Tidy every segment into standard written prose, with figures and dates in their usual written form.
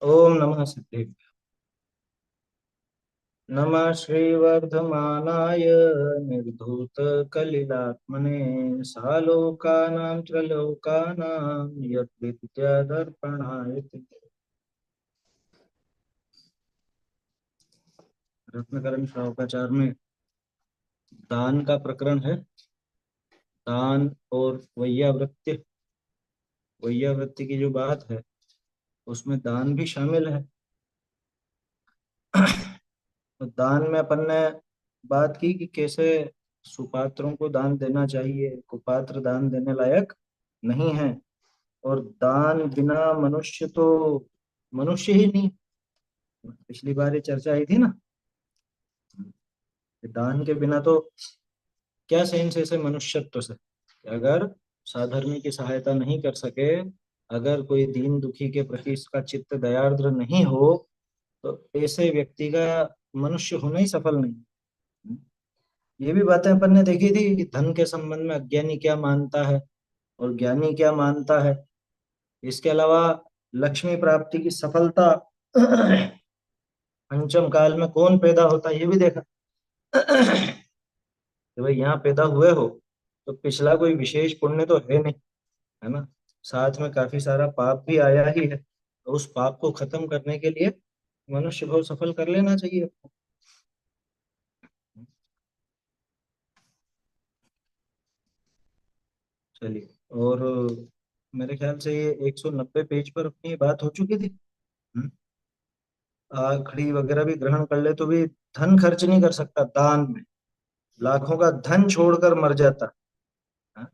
ओम नमः सिद्धेभ्य। नमः श्रीवर्धमानाय निर्धूतकलिलात्मने सालोकानां त्रलोकानां यद्विद्यादर्पणाय ते। रत्नकरण श्लोकाचार में दान का प्रकरण है। दान और वैयावृत्ति, वैयावृत्ति की जो बात है उसमें दान भी शामिल है। तो दान में अपन ने बात की कि कैसे सुपात्रों को दान देना चाहिए, कुपात्र दान देने लायक नहीं है। और दान बिना मनुष्य तो मनुष्य ही नहीं। पिछली बार ये चर्चा आई थी ना कि दान के बिना तो क्या सेंस है ऐसे मनुष्यत्व से, कि अगर साधर्मी की सहायता नहीं कर सके, अगर कोई दीन दुखी के प्रति इसका चित्त दयार्द्र नहीं हो, तो ऐसे व्यक्ति का मनुष्य होना ही सफल नहीं। ये भी बातें अपन ने देखी थी कि धन के संबंध में अज्ञानी क्या मानता है और ज्ञानी क्या मानता है। इसके अलावा लक्ष्मी प्राप्ति की सफलता पंचम काल में कौन पैदा होता है ये भी देखा। कि भाई यहाँ पैदा हुए हो तो पिछला कोई विशेष पुण्य तो है नहीं, है ना। साथ में काफी सारा पाप भी आया ही है, तो उस पाप को खत्म करने के लिए मनुष्य भाव सफल कर लेना चाहिए। चलिए। और मेरे ख्याल से ये 190 पेज पर अपनी ये बात हो चुकी थी। हम्म, आखड़ी वगैरह भी ग्रहण कर ले तो भी धन खर्च नहीं कर सकता दान में, लाखों का धन छोड़कर मर जाता। हाँ?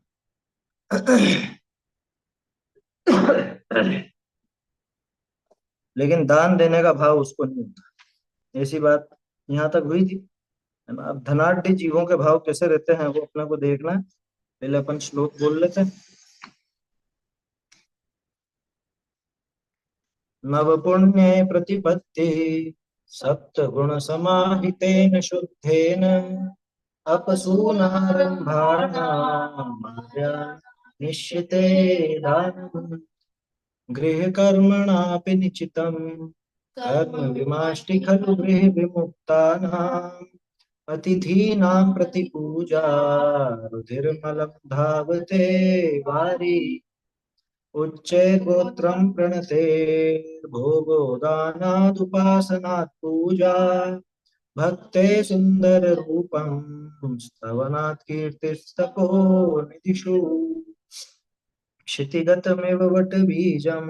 लेकिन दान देने का भाव उसको नहीं होता। ऐसी बात यहाँ तक हुई थी, है ना। अब धनाढ़ जीवों के भाव कैसे रहते हैं वो अपने को देखना है। पहले अपन श्लोक बोल लेते हैं। नव पुण्ये प्रतिपत्ति सप्त गुण समाहितेन शुद्धेन अपसूनारंभाणां निश्चिते दानम् गृहकर्मणापि निचितं कर्म विमाष्टि खलु गृह विमुक्तानाम् अतिथीनां प्रतिपूजा रुधिर्मलं धावते वारि उच्चै गोत्रं प्रणते भोगो दानादुपासनात् पूजा भक्ते सुंदर रूपं स्तवनात् कीर्तिस्तपो निधिषु क्षितिगतमिव वटबीजं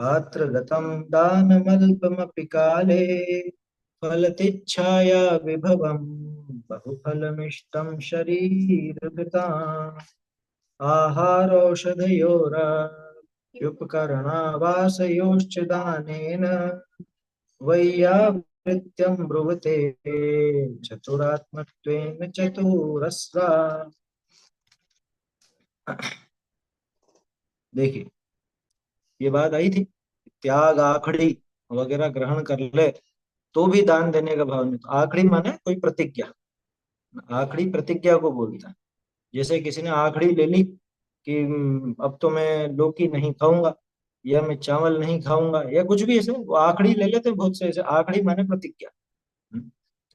पात्रगतं दानमल्पमपि काले फलतिच्छाया विभवं बहुफलमिष्टं शरीरभृताम् आहारौषधयोरप्युपकरणावासयोश्च दानेन वैयावृत्यं ब्रुवते चतुरात्मत्वेन चतुरस्रा। देखिए, ये बात आई थी, त्याग आखड़ी वगैरह ग्रहण कर ले तो भी दान देने का भाव नहीं। तो आखड़ी माने कोई प्रतिज्ञा, आखड़ी प्रतिज्ञा को बोलता है। जैसे किसी ने आखड़ी ले ली कि अब तो मैं लौकी नहीं खाऊंगा, या मैं चावल नहीं खाऊंगा, या कुछ भी ऐसे वो आखड़ी ले लेते हैं बहुत से ऐसे। आखड़ी माने प्रतिज्ञा। हम्म,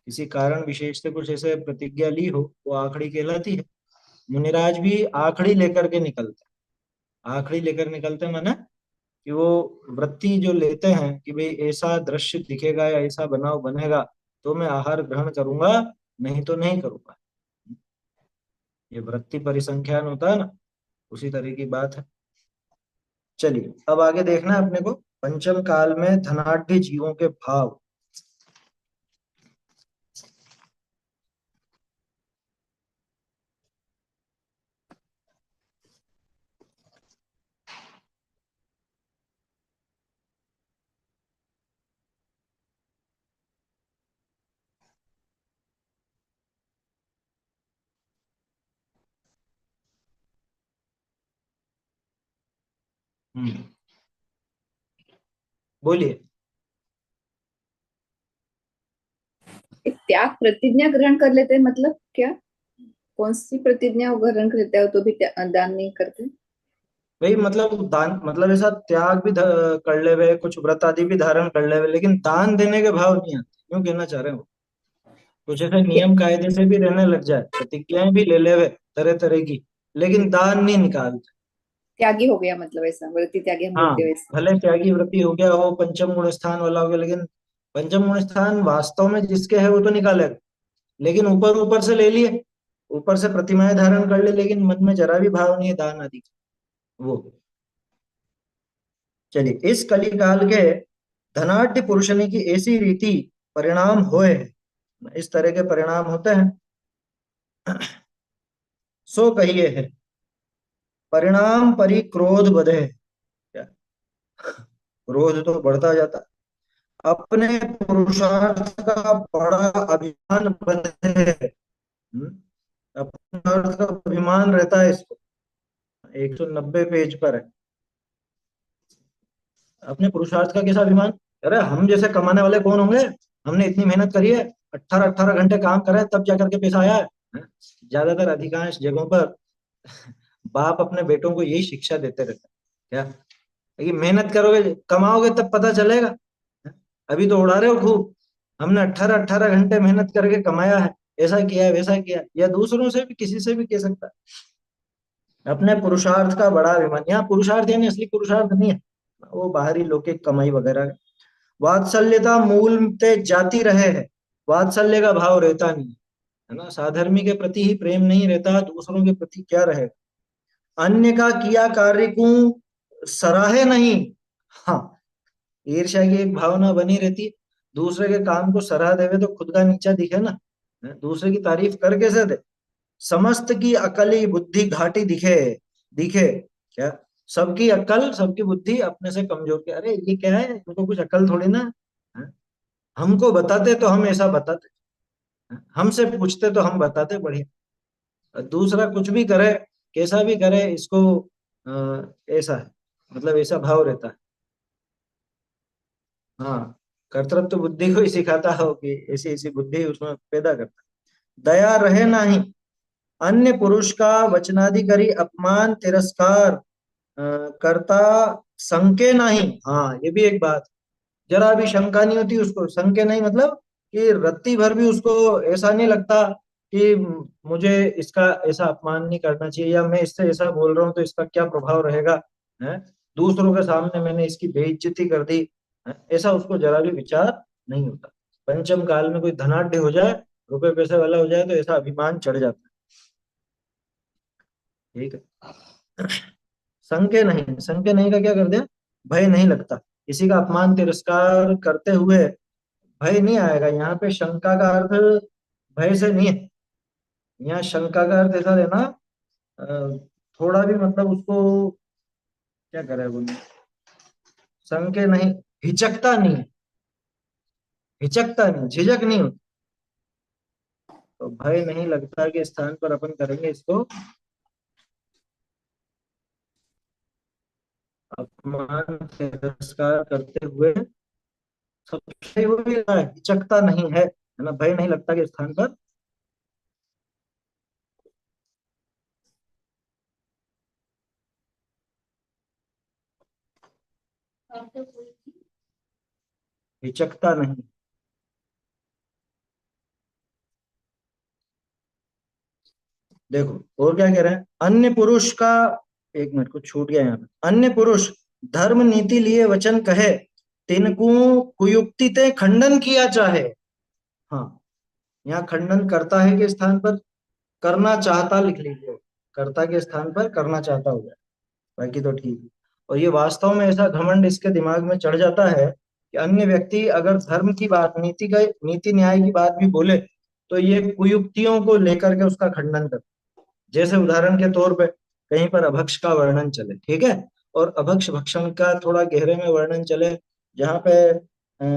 किसी कारण विशेष से कुछ ऐसे प्रतिज्ञा ली हो वो आखड़ी कहलाती है। मुनिराज भी आखड़ी लेकर के निकलते हैं। आखड़ी लेकर निकलते हैं माने कि वो वृत्ति जो लेते हैं कि भाई ऐसा दृश्य दिखेगा या ऐसा बनाव बनेगा तो मैं आहार ग्रहण करूंगा, नहीं तो नहीं करूंगा। ये वृत्ति परिसंख्यान होता है ना, उसी तरह की बात है। चलिए, अब आगे देखना है अपने को पंचम काल में धनाढ़ जीवों के भाव। हम्म, बोलिए। एक त्याग प्रतिज्ञा ग्रहण कर लेते हैं मतलब क्या? कौन सी प्रतिज्ञा वो ग्रहण कर लेते हैं तो भी दान नहीं करते? भाई मतलब दान मतलब ऐसा त्याग भी कर ले वे, कुछ व्रत आदि भी धारण कर ले वे, लेकिन दान देने के भाव नहीं आते, क्यों कहना चाह रहे हो? कुछ ऐसे त्या- नियम कायदे से भी रहने लग जाए, प्रतिज्ञाएं भी ले ले वे तरह तरह की, लेकिन दान नहीं निकालते। त्यागी हो गया मतलब, ऐसा व्रति त्यागी हम हाँ, बोलते हैं वैसे। भले त्यागी व्रती हो गया हो, पंचम गुण स्थान वाला हो गया, लेकिन पंचम गुण स्थान वास्तव में जिसके है वो तो निकालेगा, लेकिन ऊपर ऊपर से ले लिए, ऊपर से प्रतिमाएं धारण कर ले, लेकिन मन में जरा भी भाव नहीं है दान आदि का। वो चलिए, इस कलिकाल के धनाढ्य पुरुषनी की ऐसी रीति परिणाम होए है, इस तरह के परिणाम होते हैं। सो कहिए है, परिणाम परि क्रोध बधे। क्या? क्रोध तो बढ़ता जाता, अपने पुरुषार्थ का बड़ा अभिमान बधे। अपने अर्थ का अभिमान रहता है इसको। 190 पेज पर है। अपने पुरुषार्थ का कैसा अभिमान? अरे हम जैसे कमाने वाले कौन होंगे? हमने इतनी मेहनत करी है, 18-18 घंटे काम करा है, तब जाकर के पैसा आया है। हैं? ज्यादातर अधिकांश जगहों पर बाप अपने बेटों को यही शिक्षा देते रहते हैं। क्या? कि मेहनत करोगे कमाओगे तब पता चलेगा। हैं? अभी तो उड़ा रहे हो खूब, हमने 18-18 घंटे मेहनत करके कमाया है, ऐसा किया है वैसा किया है। या दूसरों से भी, किसी से भी कह सकता है अपने पुरुषार्थ का बड़ा अभिमान। यहाँ पुरुषार्थ यानी असली पुरुषार्थ नहीं है, वो बाहरी लौकिक कमाई वगैरह। वात्सल्यता मूल ते जाती रहे है, वात्सल्य का भाव रहता नहीं है ना, साधर्मी के प्रति ही प्रेम नहीं रहता, दूसरों के प्रति क्या रहेगा? अन्य का किया कार्य को सराहे नहीं। हाँ, ईर्ष्या की एक भावना बनी रहती है, दूसरे के काम को सराह देवे तो खुद का नीचा दिखे ना, दूसरे की तारीफ कर कैसे दे? समस्त की अकली बुद्धि घाटी दिखे, दिखे। क्या? सबकी अकल सबकी बुद्धि अपने से कमजोर के, अरे ये क्या है, इनको कुछ अकल थोड़ी ना है। हमको बताते तो हम ऐसा बताते, हमसे पूछते तो हम बताते बढ़िया। दूसरा कुछ भी करे, कैसा भी करे, इसको ऐसा है, मतलब ऐसा भाव रहता है। हाँ, कर्तृत्व बुद्धि को ही सिखाता हो कि ऐसी ऐसी बुद्धि उसमें पैदा करता है। दया रहे नहीं, अन्य पुरुष का वचनादि करी अपमान तिरस्कार करता संके नहीं। हाँ, ये भी एक बात, जरा भी शंका नहीं होती उसको, संके नहीं मतलब कि रत्ती भर भी उसको ऐसा नहीं लगता कि मुझे इसका ऐसा अपमान नहीं करना चाहिए, या मैं इससे ऐसा बोल रहा हूँ तो इसका क्या प्रभाव रहेगा, है? दूसरों के सामने मैंने इसकी बेइज्जती कर दी, है? ऐसा उसको जरा भी विचार नहीं होता। पंचम काल में कोई धनाढ्य हो जाए, रुपए पैसे वाला हो जाए, तो ऐसा अभिमान चढ़ जाता है। ठीक है। संके नहीं, संके नहीं का क्या कर दिया? भय नहीं लगता, किसी का अपमान तिरस्कार करते हुए भय नहीं आएगा। यहाँ पे शंका का अर्थ भय से नहीं है, यहाँ शंका का अर्थ ऐसा लेना, अ, थोड़ा भी मतलब उसको क्या करे बोले, संके नहीं, हिचकता नहीं, हिचकता नहीं, झिझक नहीं होती। तो भय नहीं लगता के स्थान पर अपन करेंगे इसको, अपमान तिरस्कार करते हुए सबसे वो भी हिचकता नहीं है ना, भय नहीं लगता के स्थान पर हिचकता नहीं। देखो और क्या कह रहे हैं, अन्य पुरुष का, एक मिनट कुछ छूट गया यहाँ पे, अन्य पुरुष धर्म नीति लिए वचन कहे, तिनको कुयुक्ति ते खंडन किया चाहे। हाँ, यहाँ खंडन करता है के स्थान पर करना चाहता लिख लीजिए, कर्ता के स्थान पर करना चाहता हो जाए, बाकी तो ठीक है। और ये वास्तव में ऐसा घमंड इसके दिमाग में चढ़ जाता है कि अन्य व्यक्ति अगर धर्म की बात, नीति का, नीति न्याय की बात भी बोले, तो ये कुयुक्तियों को लेकर के उसका खंडन कर। जैसे उदाहरण के तौर पे कहीं पर अभक्ष का वर्णन चले, ठीक है, और अभक्ष भक्षण का थोड़ा गहरे में वर्णन चले, जहाँ पे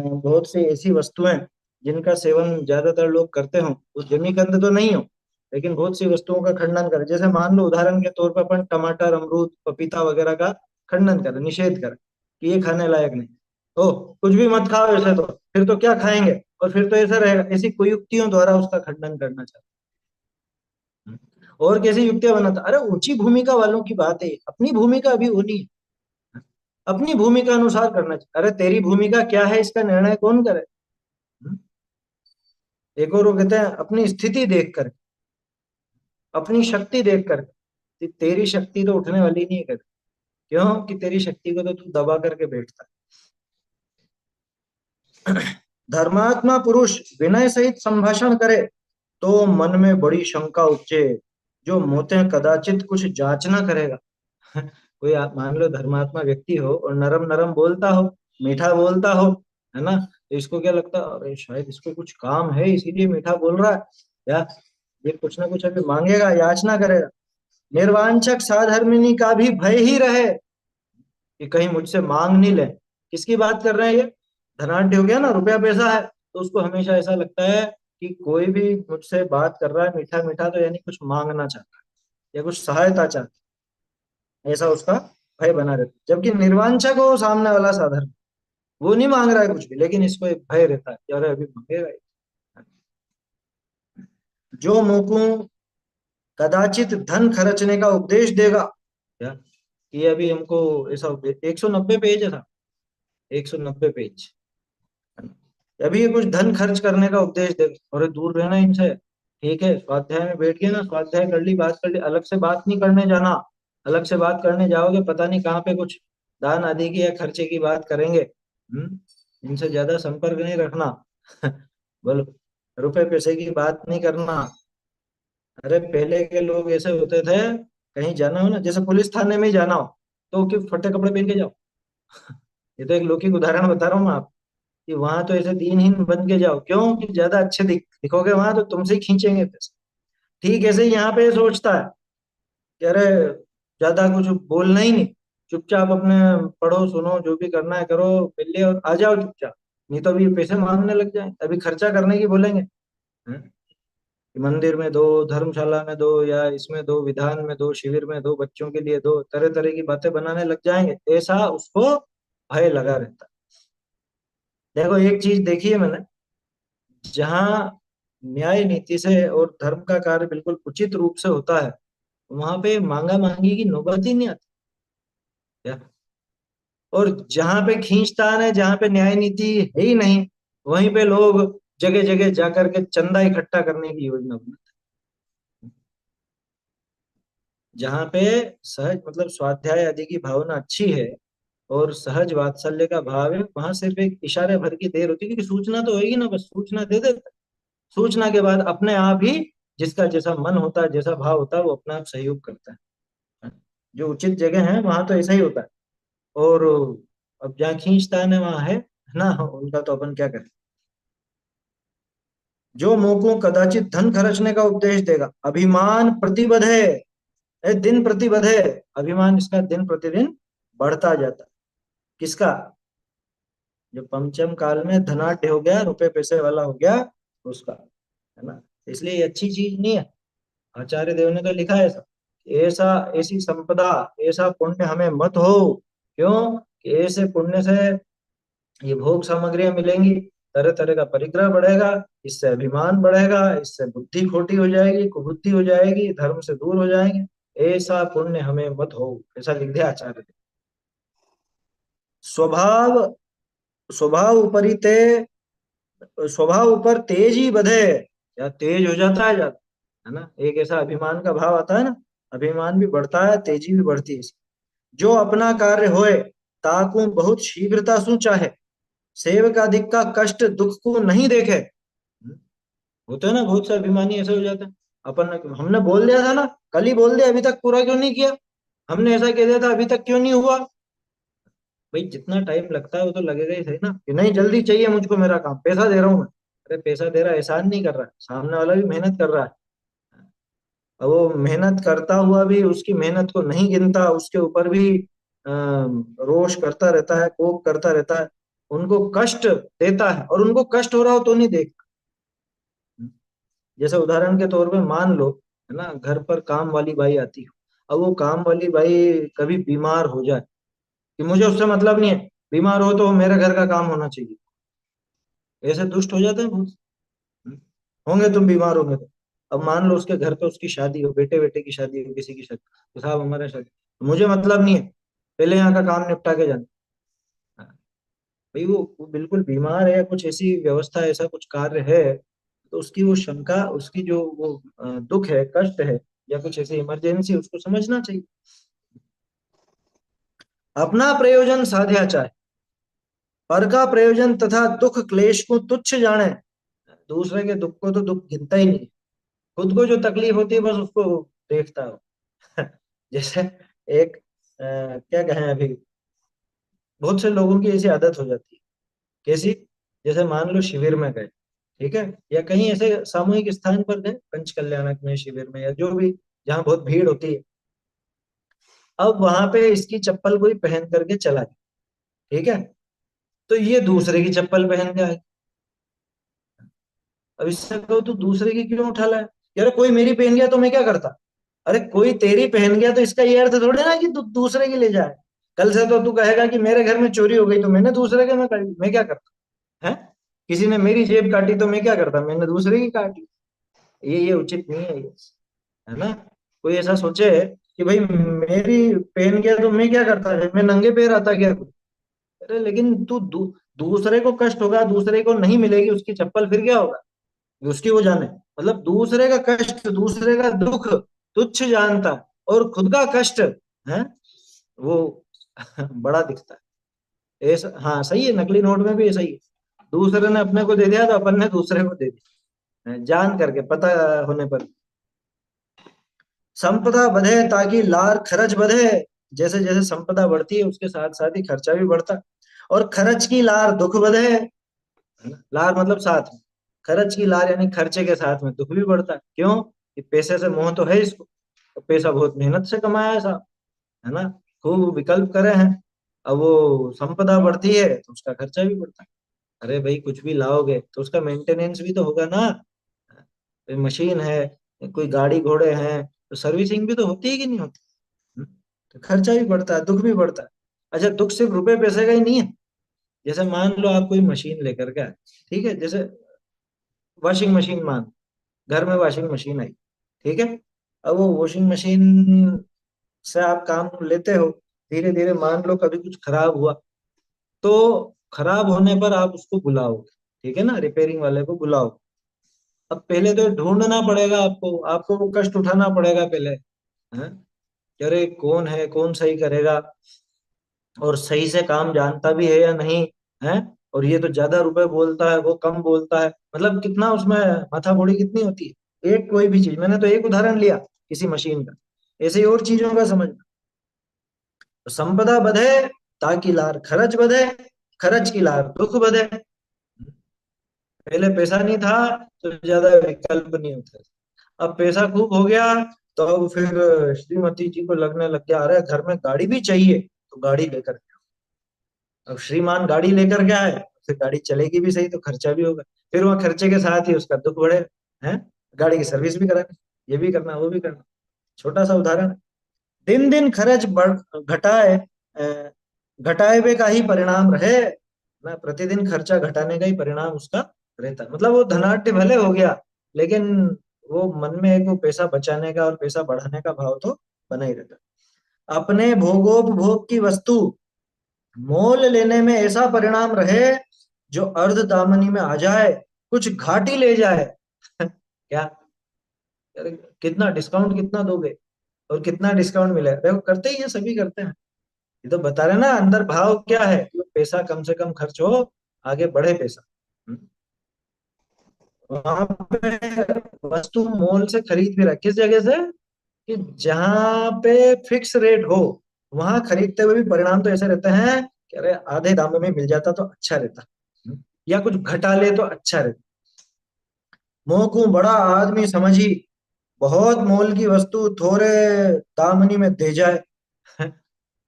बहुत सी ऐसी वस्तुएं जिनका सेवन ज्यादातर लोग करते हो, उस जमीकंद तो नहीं हो, लेकिन बहुत सी वस्तुओं का खंडन करें, जैसे मान लो उदाहरण के तौर पर अपन टमाटर अमरूद पपीता वगैरह का खंडन करें, निषेध करें कि ये खाने लायक नहीं, तो कुछ भी मत खाओ ऐसे, तो फिर तो क्या खाएंगे, और फिर तो ऐसा रहेगा, ऐसी कुयुक्तियों द्वारा उसका खंडन करना चाहते हैं। और कैसी युक्तियां बनाता, अरे ऊंची भूमिका वालों की बात है, अपनी भूमिका अभी वो नहीं है। अपनी भूमिका अनुसार करना चाहिए। अरे तेरी भूमिका क्या है इसका निर्णय कौन करे? हम्म? एक और वो कहते हैं अपनी स्थिति देख कर, अपनी शक्ति देख कर, तेरी शक्ति तो उठने वाली नहीं है कभी। क्यों? कि तेरी शक्ति को तो तू दबा करके बैठता है। धर्मात्मा पुरुष विनय सहित संभाषण करे तो मन में बड़ी शंका उपजे, जो मोते कदाचित कुछ जांच न करेगा। कोई आप मान लो धर्मात्मा व्यक्ति हो और नरम नरम बोलता हो, मीठा बोलता हो, है ना, तो इसको क्या लगता है, अरे शायद इसको कुछ काम है इसीलिए मीठा बोल रहा है, या ये कुछ ना कुछ अभी मांगेगा, याचना करेगा। निर्वांछक साधर्मिणी का भी भय ही रहे कि कहीं मुझसे मांग नहीं ले। किसकी बात कर रहे हैं ये? धनाढ्य हो गया ना, रुपया पैसा है, तो उसको हमेशा ऐसा लगता है कि कोई भी मुझसे बात कर रहा है मीठा मीठा, तो यानी कुछ मांगना चाहता है या कुछ सहायता चाहता है, ऐसा उसका भय बना रहता है। जबकि निर्वांछक हो सामने वाला साधर्म, वो नहीं मांग रहा है कुछ भी, लेकिन इसको एक भय रहता है कि अरे अभी मांगेगा ये। जो मुंह कदाचित धन खर्चने का उपदेश देगा, क्या ये अभी हमको ऐसा 190 पेज है था, 190 पेज, अभी ये कुछ धन खर्च करने का उपदेश दे, और दूर रहना इनसे। ठीक है, स्वाध्याय में बैठ गए ना, स्वाध्याय कर ली, बात कर ली, अलग से बात नहीं करने जाना। अलग से बात करने जाओगे पता नहीं कहाँ पे कुछ दान आदि की या खर्चे की बात करेंगे। इनसे ज्यादा संपर्क नहीं रखना। बोलो, रुपए पैसे की बात नहीं करना। अरे पहले के लोग ऐसे होते थे, कहीं जाना हो ना, जैसे पुलिस थाने में ही जाना हो, तो कि फटे कपड़े पहन के जाओ। ये तो एक लौकिक उदाहरण बता रहा हूँ मैं, कि वहां तो ऐसे दीनहीन बन के जाओ, क्यों? कि ज्यादा अच्छे दिखोगे वहां, तो तुमसे ही खींचेंगे पैसे। ठीक ऐसे ही यहाँ पे सोचता है कि अरे ज्यादा कुछ बोलना ही नहीं, चुपचाप अपने पढ़ो सुनो, जो भी करना है करो, मिलिए और आ जाओ चुपचाप। नहीं तो अभी पैसे मांगने लग जाए, अभी खर्चा करने की बोलेंगे। हैं? कि मंदिर में दो, धर्मशाला में दो, या इसमें दो, विधान में दो, शिविर में दो, बच्चों के लिए दो, तरह तरह की बातें बनाने लग जाएंगे, ऐसा उसको भय लगा रहता है। देखो एक चीज देखी है मैंने, जहाँ न्याय नीति से और धर्म का कार्य बिल्कुल उचित रूप से होता है, वहां पे मांगा मांगी की नौबत ही नहीं आती क्या? और जहां पे खींचतान है, जहां पे न्याय नीति है ही नहीं, वहीं पे लोग जगह जगह जाकर के चंदा इकट्ठा करने की योजना बनाते हैं। जहां पे सहज मतलब स्वाध्याय आदि की भावना अच्छी है और सहज वात्सल्य का भाव है, वहां सिर्फ एक इशारे भर की देर होती है, क्योंकि सूचना तो होगी ना, बस सूचना दे देते। सूचना के बाद अपने आप ही जिसका जैसा मन होता है, जैसा भाव होता है, वो अपने आप सहयोग करता है। जो उचित जगह है वहां तो ऐसा ही होता है। और अब जहाँ खींचतान है वहां है ना, उनका तो अपन क्या करें। जो मुंह को कदाचित धन खर्चने का उपदेश देगा, अभिमान प्रतिबद्ध है, दिन प्रतिबद्ध है, अभिमान इसका दिन प्रतिदिन बढ़ता जाता है। किसका? जो पंचम काल में धनाढ्य हो गया, रुपए पैसे वाला हो गया, उसका, है ना। इसलिए ये अच्छी चीज नहीं है। आचार्य देव ने तो लिखा है ऐसा, ऐसा ऐसी संपदा, ऐसा पुण्य हमें मत हो। क्यों? कि ऐसे पुण्य से ये भोग सामग्रियां मिलेंगी, तरह तरह का परिग्रह बढ़ेगा, इससे अभिमान बढ़ेगा, इससे बुद्धि खोटी हो जाएगी, कुबुद्धि हो जाएगी, धर्म से दूर हो जाएंगे। ऐसा पुण्य हमें मत हो, ऐसा लिख दिया आचार्य देव। स्वभाव स्वभाव उपरिते स्वभाव ऊपर तेज ही बधे, या तेज हो जाता है ज्यादा, है ना, एक ऐसा अभिमान का भाव आता है ना, अभिमान भी बढ़ता है, तेजी भी बढ़ती है। जो अपना कार्य होए ताकू बहुत शीघ्रता सु चाहे, सेवकाधिक का कष्ट दुख को नहीं देखे। होता है ना, बहुत से अभिमानी ऐसे हो जाते हैं। अपन हमने बोल दिया था ना, कल ही बोल दिया, अभी तक पूरा क्यों नहीं किया? हमने ऐसा कह दिया था, अभी तक क्यों नहीं हुआ? भाई जितना टाइम लगता है वो तो लगेगा ही सही ना, कि नहीं जल्दी चाहिए मुझको मेरा काम, पैसा दे रहा हूँ मैं। अरे पैसा दे रहा है, एहसान नहीं कर रहा है, सामने वाला भी मेहनत कर रहा है। अब वो मेहनत करता हुआ भी उसकी मेहनत को नहीं गिनता, उसके ऊपर भी रोष करता रहता है, कोप करता रहता है, उनको कष्ट देता है, और उनको कष्ट हो रहा हो तो नहीं देख। जैसे उदाहरण के तौर पे मान लो, है ना, घर पर काम वाली बाई आती हो, अब वो काम वाली बाई कभी बीमार हो जाए, कि मुझे उससे मतलब नहीं है, बीमार हो तो मेरे घर का काम होना चाहिए, ऐसे दुष्ट हो जाते हैं बहुत। हम्म, होंगे तुम बीमार होंगे तो। अब मान लो उसके घर पे उसकी शादी हो, बेटे बेटे की शादी हो, किसी की शादी, तो साहब हमारा शादी, तो मुझे मतलब नहीं है, पहले यहाँ का काम निपटा के जाना। हाँ, भाई वो बिल्कुल बीमार है, कुछ ऐसी व्यवस्था, ऐसा कुछ कार्य है, तो उसकी वो शंका, उसकी जो वो दुख है, कष्ट है, या कुछ ऐसी इमरजेंसी, उसको समझना चाहिए। अपना प्रयोजन साध्या चाहे, पर का प्रयोजन तथा दुख क्लेश को तुच्छ जाने। दूसरे के दुख को तो दुख गिनता ही नहीं, खुद को जो तकलीफ होती है बस उसको देखता हो। जैसे एक क्या कहें अभी, बहुत से लोगों की ऐसी आदत हो जाती है। कैसी? जैसे मान लो शिविर में गए, ठीक है, या कहीं ऐसे सामूहिक स्थान पर गए, पंच कल्याणक में, शिविर में, या जो भी, जहाँ बहुत भीड़ होती है। अब वहां पे इसकी चप्पल कोई पहन करके चला गया, ठीक है, तो ये दूसरे की चप्पल पहन के आए। अब इससे कहो तू दूसरे की क्यों उठा लाया? यार कोई मेरी पहन गया तो मैं क्या करता? अरे कोई तेरी पहन गया तो इसका ये अर्थ थोड़ी ना कि तू दूसरे की ले जाए। कल से तो तू कहेगा कि मेरे घर में चोरी हो गई तो मैंने दूसरे के में काटी, मैं क्या करता है? किसी ने मेरी जेब काटी तो मैं क्या करता? मैंने दूसरे की काटी। ये उचित नहीं है ये, है ना? कोई ऐसा सोचे कि भाई मेरी पहन गया तो मैं क्या करता है, मैं नंगे पैर आता क्या? अरे लेकिन तू दूसरे को कष्ट होगा, दूसरे को नहीं मिलेगी उसकी चप्पल, फिर क्या होगा? उसकी वो जाने, मतलब दूसरे का कष्ट, दूसरे का दुख तुच्छ जानता, और खुद का कष्ट है वो बड़ा दिखता है। ऐसा, हाँ सही है, नकली नोट में भी ऐसा ही है। दूसरे ने अपने को दे दिया तो अपन ने दूसरे को दे दिया, जान करके, पता होने पर। संपदा बढ़े ताकि लार खर्च बढ़े। जैसे जैसे संपदा बढ़ती है उसके साथ साथ ही खर्चा भी बढ़ता है। और खर्च की लार दुख बढ़े, है ना? लार मतलब साथ में, खर्च की लार यानी खर्चे के साथ में दुख भी बढ़ता है। क्यों? कि पैसे से मोह तो है इसको, तो पैसा बहुत मेहनत से कमाया है साहब, है ना? खूब विकल्प करे हैं। अब वो संपदा बढ़ती है तो उसका खर्चा भी बढ़ता है। अरे भाई कुछ भी लाओगे तो उसका मेंटेनेंस भी तो होगा ना। कोई मशीन है, कोई गाड़ी घोड़े हैं, तो सर्विसिंग भी तो होती है कि नहीं होती? हम्म? तो खर्चा भी बढ़ता है, दुख भी बढ़ता है। अच्छा, दुख सिर्फ रुपए पैसे का ही नहीं है। जैसे मान लो आप कोई मशीन लेकर के आए, ठीक है, जैसे वॉशिंग मशीन, मान, घर में वॉशिंग मशीन आई, ठीक है। अब वो वॉशिंग मशीन से आप काम लेते हो, धीरे धीरे मान लो कभी कुछ खराब हुआ, तो खराब होने पर आप उसको बुलाओगे, ठीक है ना, रिपेयरिंग वाले को बुलाओ। अब पहले तो ढूंढना पड़ेगा आपको, आपको वो कष्ट उठाना पड़ेगा पहले, है कि अरे कौन है, कौन सही करेगा, और सही से काम जानता भी है या नहीं, है, और ये तो ज्यादा रुपए बोलता है, वो कम बोलता है, मतलब कितना उसमें माथापच्ची कितनी होती है। एक कोई भी चीज, मैंने तो एक उदाहरण लिया किसी मशीन का, ऐसे ही और चीजों का समझ। तो संपदा बढ़े ताकि लार खर्च बढ़े, खर्च की लार दुख बढ़े। पहले पैसा नहीं था तो ज्यादा विकल्प नहीं होते, अब पैसा खूब हो गया, तो अब फिर श्रीमती जी को लगने लग गया अरे घर में गाड़ी भी चाहिए, तो गाड़ी लेकर, अब श्रीमान गाड़ी लेकर के आए, फिर गाड़ी चलेगी भी सही तो खर्चा भी होगा, फिर वहां खर्चे के साथ ही उसका दुख बढ़े, हैं, गाड़ी की सर्विस भी करानी, ये भी करना, वो भी करना। छोटा सा उदाहरण है। दिन दिन खर्च बढ़ घटाए, घटाए हुए का ही परिणाम रहे ना, प्रतिदिन खर्चा घटाने का ही परिणाम उसका रहता है। मतलब वो धनाढ्य भले हो गया, लेकिन वो मन में एक वो पैसा बचाने का और पैसा बढ़ाने का भाव तो बना ही रहता है। अपने भोगोपभोग की वस्तु मोल लेने में ऐसा परिणाम रहे जो अर्ध दामनी में आ जाए, कुछ घाटी ले जाए। क्या? अरे कितना डिस्काउंट, कितना दोगे, और कितना डिस्काउंट मिलेगा? देखो करते ही है, सभी करते हैं। ये तो बता रहे ना, अंदर भाव क्या है कि पैसा कम से कम खर्च हो, आगे बढ़े पैसा। वहां पे वस्तु मोल से खरीद भी रहा, किस जगह से? कि जहां पे फिक्स रेट हो, वहां खरीदते हुए भी परिणाम तो ऐसे रहते हैं कि अरे आधे दाम में मिल जाता तो अच्छा रहता, या कुछ घटा ले तो अच्छा रहता। मोह को बड़ा आदमी समझी, बहुत मोल की वस्तु थोड़े दामनी में दे जाए।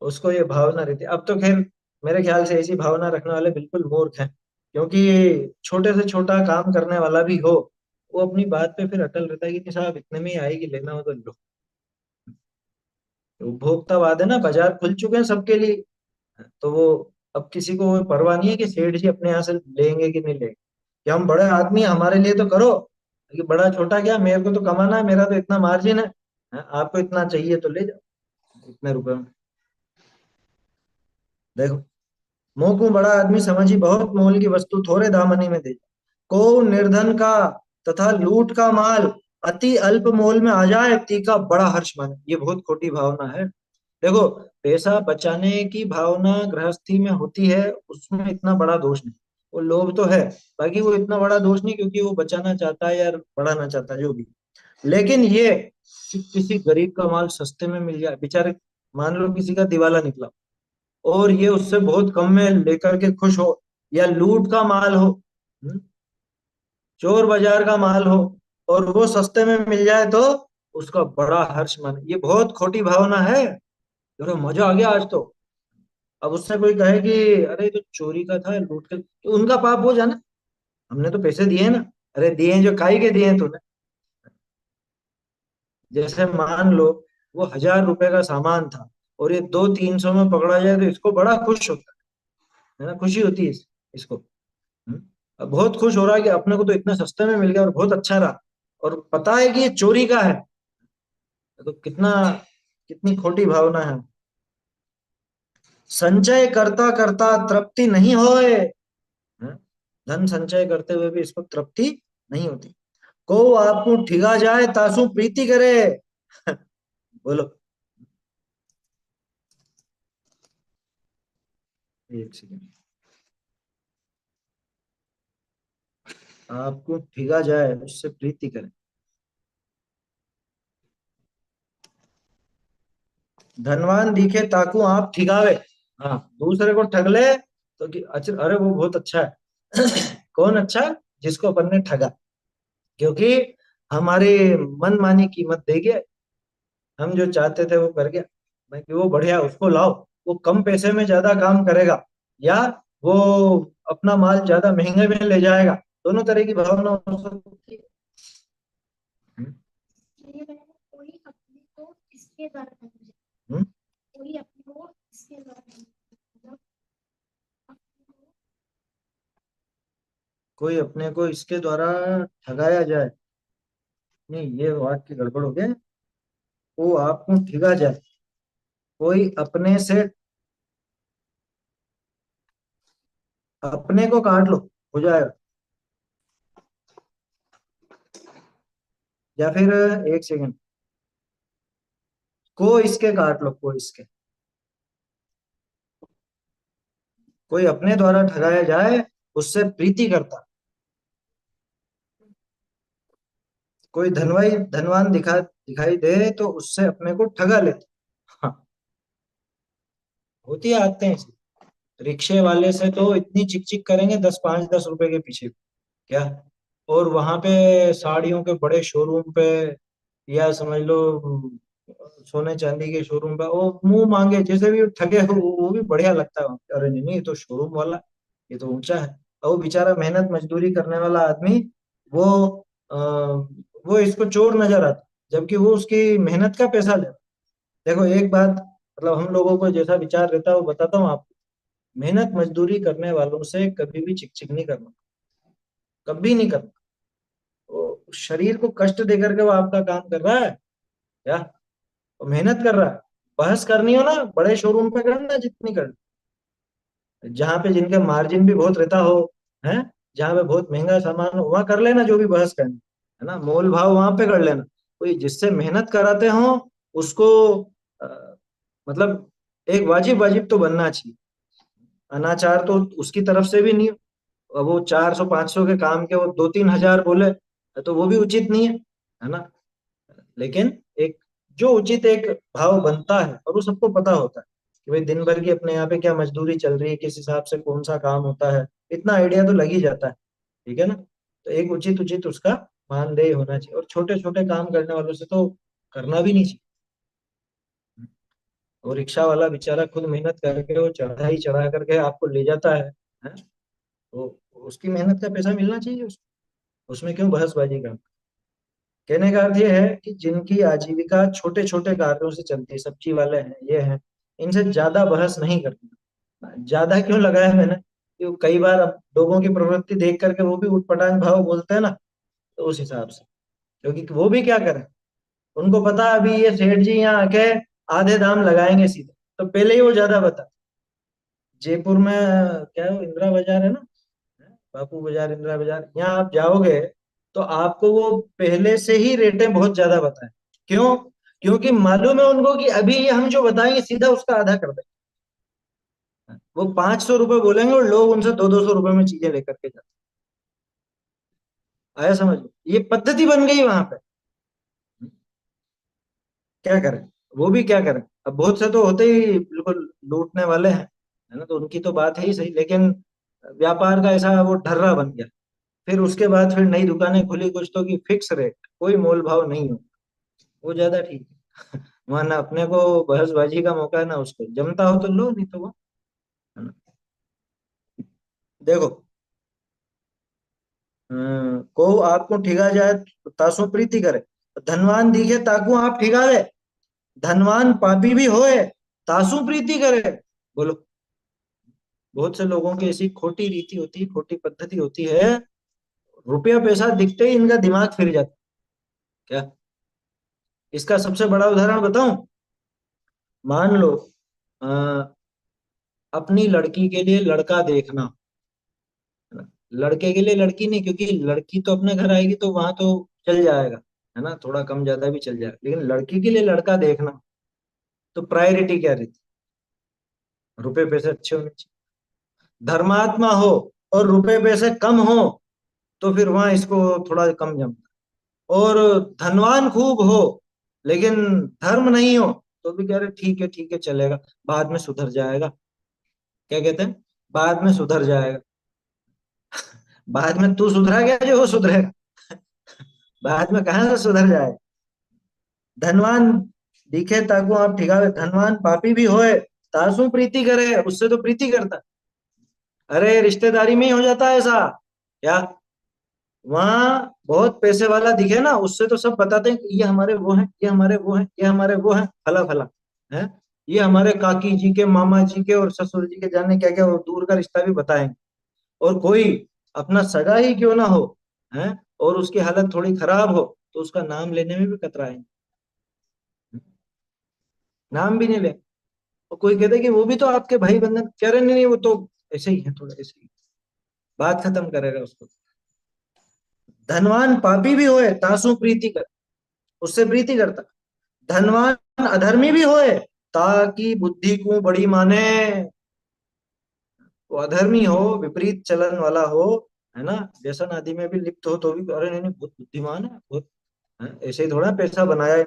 उसको ये भावना रहती है। अब तो खैर मेरे ख्याल से ऐसी भावना रखने वाले बिल्कुल मूर्ख हैं, क्योंकि छोटे से छोटा काम करने वाला भी हो, वो अपनी बात पे फिर अटल रहता है कि नहीं साहब इतने में ही आएगी, लेना हो तो लो। उपभोक्तावाद है ना, बाजार खुल चुके हैं सबके लिए, तो वो अब किसी को परवाह नहीं है कि सेठ जी अपने यहाँ से लेंगे कि नहीं लेंगे, कि हम बड़े आदमी हैं, हमारे लिए तो करो। कि बड़ा छोटा क्या, मेरे को तो कमाना है, मेरा तो इतना मार्जिन है, आपको इतना चाहिए तो ले जाओ इतने रुपए में। देखो, मोकू बड़ा आदमी समझी, बहुत मोल की वस्तु थोड़े दामनी में दे। को निर्धन का तथा लूट का माल अति अल्प मोल में आ जाए, तीका बड़ा हर्ष माने, ये बहुत खोटी भावना है। देखो, पैसा बचाने की भावना गृहस्थी में होती है, उसमें इतना बड़ा दोष नहीं। वो लोभ तो है, बाकी वो इतना बड़ा दोष नहीं, क्योंकि वो बचाना चाहता है या बढ़ाना चाहता है जो भी। लेकिन ये कि किसी गरीब का माल सस्ते में मिल जाए, बेचारे, मान लो किसी का दिवाला निकला और ये उससे बहुत कम में लेकर के खुश हो, या लूट का माल हो, चोर बाजार का माल हो, और वो सस्ते में मिल जाए तो उसका बड़ा हर्ष माने, ये बहुत खोटी भावना है। अरे मजा आ गया आज तो। अब उससे कोई कहे कि अरे ये तो चोरी का था, लूट के, तो उनका पाप हो जाना, हमने तो पैसे दिए हैं ना। अरे दिए हैं, जो खाई के दिए हैं तूने। जैसे मान लो वो 1,000 रुपए का सामान था और ये 200-300 में पकड़ा जाए, तो इसको बड़ा खुश होता है ना, खुशी होती है इसको। हम्म? अब बहुत खुश हो रहा है कि अपने को तो इतने सस्ते में मिल गया और बहुत अच्छा रहा, और पता है कि ये चोरी का है, तो कितना, कितनी खोटी भावना है। संचय करता करता तृप्ति नहीं होए, हैं? धन संचय करते हुए भी इसको तृप्ति नहीं होती। को आपको ठिगा जाए तासु प्रीति करे। बोलो, एक सेकंड। आपको ठिगा जाए उससे प्रीति करे। धनवान दिखे ताकू आप ठिगावे। हाँ, दूसरे को ठग ले तो कि अच्छा, अरे वो बहुत अच्छा है। कौन अच्छा? जिसको अपन ने ठगा, क्योंकि हमारी मनमानी कीमत दे गया, हम जो चाहते थे वो कर गया। भाई कि वो बढ़िया, उसको लाओ, वो कम पैसे में ज्यादा काम करेगा, या वो अपना माल ज्यादा महंगे में ले जाएगा। दोनों तरह की भावना हो सकती है। हम्म, ये है, कोई अपने को इसके द्वारा समझे, हम्म। कोई अपने को इसके द्वारा समझे, मतलब अपने को कोई अपने को इसके द्वारा ठगाया जाए, नहीं ये वाक्य गड़बड़ हो गया। वो आपको ठिगा जाए, कोई अपने से, अपने को काट लो, हो जाएगा। या फिर एक सेकंड, को इसके काट लो, को इसके, कोई अपने द्वारा ठगाया जाए उससे प्रीति करता। कोई धनवाई धनवान दिखाई दे तो उससे अपने को ठगा लेता। हाँ, होती है आते हैं ऐसी। रिक्शे वाले से तो इतनी चिक चिक करेंगे 10, 5, 10 रुपए के पीछे, क्या। और वहां पे साड़ियों के बड़े शोरूम पे, या समझ लो सोने चांदी के शोरूम पे, वो मुंह मांगे जैसे भी ठगे हो, वो भी बढ़िया लगता है वहाँ पे। अरे नहीं नहीं, ये तो शोरूम वाला, ये तो ऊंचा है। और वो बेचारा मेहनत मजदूरी करने वाला आदमी, वो वो इसको चोर नजर आता, जबकि वो उसकी मेहनत का पैसा ले। देखो एक बात, मतलब हम लोगों को जैसा विचार रहता है वो बताता हूँ आपको। मेहनत मजदूरी करने वालों से कभी भी चिक चिक नहीं करना, कभी नहीं करना। वो शरीर को कष्ट दे करके वो आपका काम कर रहा है, क्या, वो मेहनत कर रहा है। बहस करनी हो ना, बड़े शोरूम पे करना जितनी करनी, जहाँ पे जिनके मार्जिन भी बहुत रहता हो, है, जहाँ पे बहुत महंगा सामान हो, वहां कर लेना जो भी बहस करनी है ना, मोल भाव वहां पे कर लेना। कोई जिससे मेहनत कराते हो उसको अ, मतलब एक वाजिब वाजिब तो बनना चाहिए। अनाचार तो उसकी तरफ से भी नहीं हो। अब वो 400-500 के काम के वो 2-3 हजार बोले, तो वो भी उचित नहीं है ना। लेकिन एक जो उचित एक भाव बनता है, और वो सबको पता होता है कि भाई दिन भर की अपने यहाँ पे क्या मजदूरी चल रही है, किस हिसाब से कौन सा काम होता है, इतना आइडिया तो लग ही जाता है। ठीक है ना। तो एक उचित उचित उसका मानदेय होना चाहिए, और छोटे छोटे काम करने वालों से तो करना भी नहीं चाहिए। वो रिक्शा वाला बेचारा खुद मेहनत करके वो चढ़ाई चढ़ा करके आपको ले जाता है? तो उसकी मेहनत का पैसा मिलना चाहिए उसको, उसमें क्यों बहसबाजी करना। कहने का अर्थ ये है कि जिनकी आजीविका छोटे छोटे कार्यों से चलती है, सब्जी वाले हैं, ये हैं, इनसे ज्यादा बहस नहीं करती। ज्यादा क्यों लगाया मैंने, कि कई बार अब लोगों की प्रवृत्ति देख करके वो भी उटपटांग भाव बोलते हैं ना, तो उस हिसाब से, क्योंकि वो भी क्या करें, उनको पता है अभी ये सेठ जी यहाँ आके आधे दाम लगाएंगे सीधे, तो पहले ही वो ज्यादा बता। जयपुर में क्या है वो, इंदिरा बाजार है ना, बापू बाजार, इंदिरा बाजार, यहाँ आप जाओगे तो आपको वो पहले से ही रेटें बहुत ज्यादा बताएं। क्यों? क्योंकि मालूम है उनको कि अभी ये हम जो बताएंगे सीधा उसका आधा कर देंगे। वो 500 रुपये बोलेंगे और लोग उनसे 200-200 रुपये में चीजें लेकर के जाते हैं। आया समझ में? ये पद्धति बन गई वहां पे। क्या करें, वो भी क्या करें। अब बहुत से तो होते ही बिल्कुल लूटने वाले हैं, है ना, तो उनकी तो बात है ही सही, लेकिन व्यापार का ऐसा वो ढर्रा बन गया। फिर उसके बाद फिर नई दुकानें खुली कुछ तो, की फिक्स रेट, कोई मोल भाव नहीं हो, वो ज्यादा ठीक है। वहां ना अपने को बहसबाजी का मौका है, ना उसको, जमता हो तो लो, नहीं तो वो, है ना। देखो, को आपको ठिगा जाए तो तासो प्रीति करे, धनवान दिखे ताकू आप ठिगावे, धनवान पापी भी होए तासु प्रीति करे। बोलो, बहुत से लोगों की ऐसी खोटी रीति होती है, खोटी पद्धति होती है, रुपया पैसा दिखते ही इनका दिमाग फिर जाता है। क्या? इसका सबसे बड़ा उदाहरण बताऊं? मान लो, अ, अपनी लड़की के लिए लड़का देखना, है ना, लड़के के लिए लड़की नहीं, क्योंकि लड़की तो अपने घर आएगी तो वहां तो चल जाएगा, है ना, थोड़ा कम ज्यादा भी चल जाएगा, लेकिन लड़की के लिए लड़का देखना, तो प्रायोरिटी क्या रहती? रुपए पैसे अच्छे होने चाहिए। धर्मात्मा हो और रुपए पैसे कम हो तो फिर वहां इसको थोड़ा कम जमता है। और धनवान खूब हो लेकिन धर्म नहीं हो, तो भी कह रहे ठीक है चलेगा, बाद में सुधर जाएगा। क्या कहते हैं? बाद में सुधर जाएगा। बाद में तू सुधरा गया जो वो सुधरेगा? बाद में कहाँ से सुधर जाए। धनवान दिखे ताकू आप ठिकावे, धनवान पापी भी होए तासू प्रीति करे, उससे तो प्रीति करता। अरे रिश्तेदारी में ही हो जाता है ऐसा। क्या? वहां बहुत पैसे वाला दिखे ना, उससे तो सब बताते हैं कि ये हमारे वो हैं, ये हमारे वो हैं, ये हमारे वो हैं, फला फला है, ये हमारे काकी जी के, मामा जी के और ससुर जी के, जाने क्या क्या, वो दूर का रिश्ता भी बताएंगे। और कोई अपना सगा ही क्यों ना हो, है, और उसकी हालत थोड़ी खराब हो, तो उसका नाम लेने में भी कतराएंगे, नाम भी नहीं ले। और कोई कहते कि वो भी तो आपके भाई बंधन, कह रहे नहीं नहीं वो तो ऐसे ही है, थोड़ा ऐसे ही, बात खत्म करेगा उसको। धनवान पापी भी होए तासु प्रीति कर, उससे प्रीति करता। धनवान अधर्मी भी होए ताकि बुद्धि को बड़ी माने, वो अधर्मी हो, विपरीत चलन वाला हो, है ना, व्यसन आदि में भी लिप्त हो, तो भी अरे नहीं नहीं बहुत बुद्धिमान है, बहुत है? ऐसे ही थोड़ा पैसा बनाया है।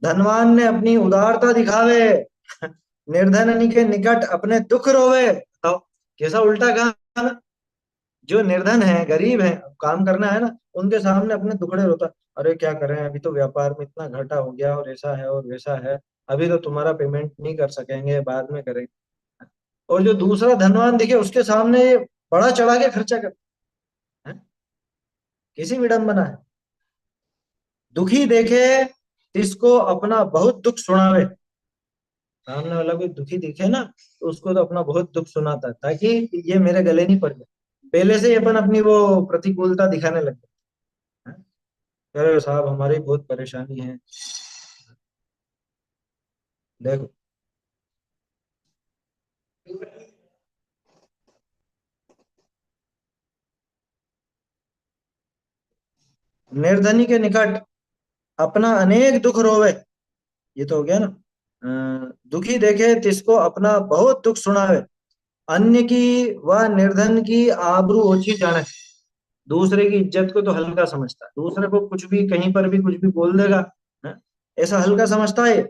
धनवान ने अपनी उदारता दिखावे, निर्धन के निकट अपने दुख रोवे। बताओ कैसा उल्टा कहा ना? जो निर्धन है, गरीब है, काम करना है ना, उनके सामने अपने दुखड़े रोता, अरे क्या करें, अभी तो व्यापार में इतना घाटा हो गया और ऐसा है और वैसा है, अभी तो तुम्हारा पेमेंट नहीं कर सकेंगे, बाद में करेंगे। और जो दूसरा धनवान दिखे उसके सामने ये बड़ा चढ़ा के खर्चा करता है। कैसी विडंबना है। दुखी देखे इसको अपना बहुत दुख सुनावे, सामने वाला कोई दुखी दिखे ना, तो उसको तो अपना बहुत दुख सुनाता है, ताकि ये मेरे गले नहीं पड़ जाए। पहले से ही अपन अपनी वो प्रतिकूलता दिखाने लग गए हैं। अरे साहब हमारी बहुत परेशानी है। देखो, निर्धनी के निकट अपना अनेक दुख रोवे, ये तो हो गया ना। दुखी देखे तिसको अपना बहुत दुख सुनावे, अन्य की व निर्धन की आबरू ओछी जाने, दूसरे की इज्जत को तो हल्का समझता है, दूसरे को कुछ भी कहीं पर भी कुछ भी बोल देगा, है? ऐसा हल्का समझता है।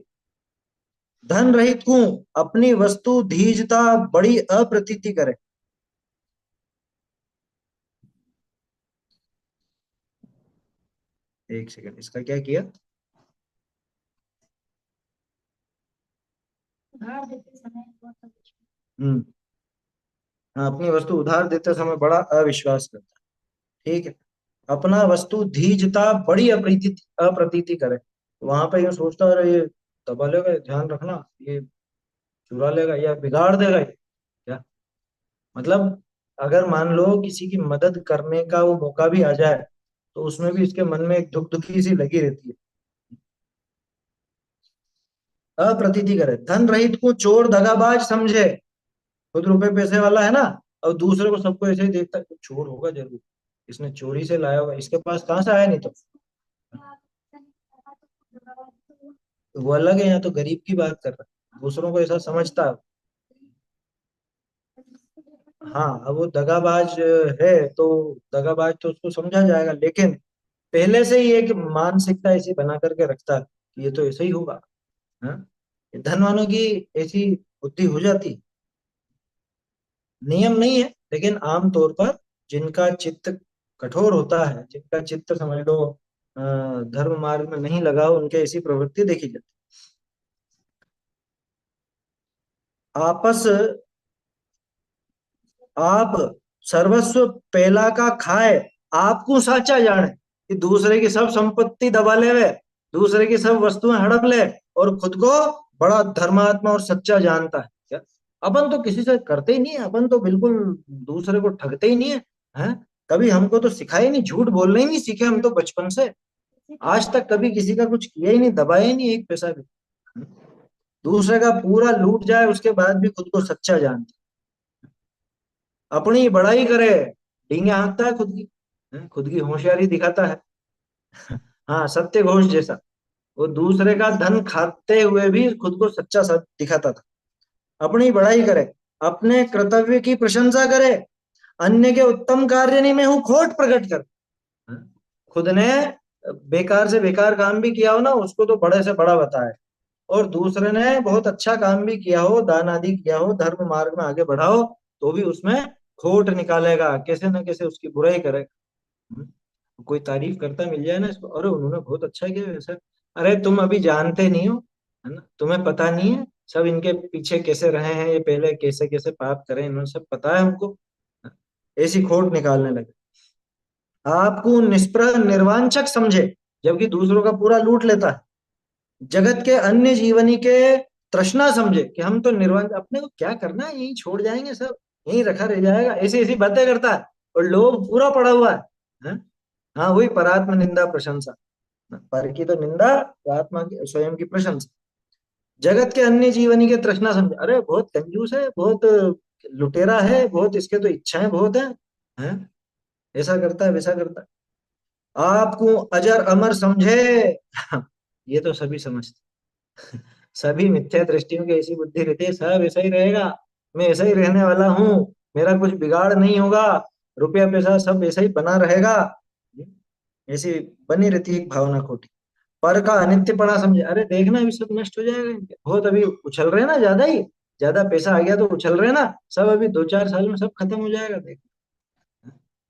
धन रहित को अपनी वस्तु धीजता बड़ी अप्रतीति करे। एक सेकंड, इसका क्या किया? उधार देते समय बहुत अच्छा। हम्म। हाँ, अपनी वस्तु उधार देते समय बड़ा अविश्वास करता है। ठीक है। अपना वस्तु धीजता बड़ी अप्रीति अप्रतीति करे, वहां पे ये सोचता है, अरे ये दबा लेगा, ये ध्यान रखना, ये चुरा लेगा या बिगाड़ देगा ये। क्या मतलब? अगर मान लो किसी की मदद करने का वो मौका भी आ जाए, तो उसमें भी इसके मन में एक धुक धुकी सी लगी रहती है। अप्रतीति करे, धन रहित को चोर दगाबाज समझे। खुद रुपए पैसे वाला है ना, और दूसरे को सबको ऐसे ही देखता है, तो चोर होगा जरूर, इसने चोरी से लाया होगा, इसके पास कहाँ से आया, नहीं तो वो अलग है, यहाँ तो गरीब की बात कर रहा है, दूसरों को ऐसा समझता है। हाँ, अब वो दगाबाज है, तो दगाबाज तो उसको समझा जाएगा, लेकिन पहले से ही एक मानसिकता ऐसी बना करके रखता है कि ये तो ऐसे ही होगा। हाँ, ये धनवानों की ऐसी बुद्धि हो जाती। नियम नहीं है, लेकिन आम तौर पर जिनका चित्त कठोर होता है, जिनका चित्त समझ लो धर्म मार्ग में नहीं लगा हो, उनके ऐसी प्रवृत्ति देखी जाती। आपस आप सर्वस्व पेला का खाए, आपको साचा जाने, कि दूसरे की सब संपत्ति दबा ले वे, दूसरे की सब वस्तुएं हड़प ले, और खुद को बड़ा धर्मात्मा और सच्चा जानता है क्या। अपन तो किसी से करते ही नहीं है, अपन तो बिल्कुल दूसरे को ठगते ही नहीं है, हैं? कभी हमको तो सिखाया ही नहीं, झूठ बोलना ही नहीं सीखे हम तो बचपन से, आज तक कभी किसी का कुछ किया ही नहीं, दबाया ही नहीं एक पैसा भी। दूसरे का पूरा लूट जाए उसके बाद भी खुद को सच्चा जानता, अपनी बड़ाई करे, डींगे हाँकता है खुद की, खुद की होशियारी दिखाता है। हाँ, सत्य घोष जैसा, वो दूसरे का धन खाते हुए भी खुद को सच्चा दिखाता था। अपनी बड़ाई करे, अपने कर्तव्य की प्रशंसा करे, अन्य के उत्तम कार्य नहीं में हूँ खोट प्रकट कर। खुद ने बेकार से बेकार काम भी किया हो ना, उसको तो बड़े से बड़ा बताए, और दूसरे ने बहुत अच्छा काम भी किया हो, दान आदि किया हो, धर्म मार्ग में आगे बढ़ाओ, तो भी उसमें खोट निकालेगा, कैसे ना कैसे उसकी बुराई करेगा। कोई तारीफ करता मिल जाए ना इसको, अरे उन्होंने बहुत अच्छा किया वैसा, अरे तुम अभी जानते नहीं हो, है ना, तुम्हें पता नहीं है सब इनके पीछे कैसे रहे हैं, ये पहले कैसे कैसे पाप करे, इन्होंने सब पता है हमको। ऐसी खोट निकालने लगे। आपको निष्प्रह निर्वांछक समझे, जबकि दूसरों का पूरा लूट लेता है। जगत के अन्य जीवनी के तृष्णा समझे, कि हम तो निर्वाण, अपने को क्या करना है, यही छोड़ जाएंगे सब, यही रखा रह जाएगा, ऐसी ऐसी बातें करता है, और लोभ पूरा पड़ा हुआ है। हैं? हाँ, वही परात्म निंदा प्रशंसा, पर की तो निंदा, आत्मा की स्वयं की प्रशंसा। जगत के अन्य जीवनी के तृष्णा समझे, अरे बहुत कंजूस है, बहुत लुटेरा है, बहुत इसके तो इच्छाएं बहुत है, हैं? ऐसा करता है वैसा करता है। आपको अजर अमर समझे। ये तो सभी समझते, सभी मिथ्या दृष्टियों की ऐसी बुद्धि रहती है, सब ऐसा ही रहेगा, मैं ऐसा ही रहने वाला हूँ, मेरा कुछ बिगाड़ नहीं होगा, रुपया पैसा सब ऐसा ही बना रहेगा, ऐसी बनी रहती है एक भावना खोटी। पर का अनित्यपना समझे, अरे देखना अभी सब नष्ट हो जाएगा इनके, बहुत अभी उछल रहे हैं ना, ज्यादा ही ज्यादा पैसा आ गया तो उछल रहे हैं ना, सब अभी 2-4 साल में सब खत्म हो जाएगा, देख।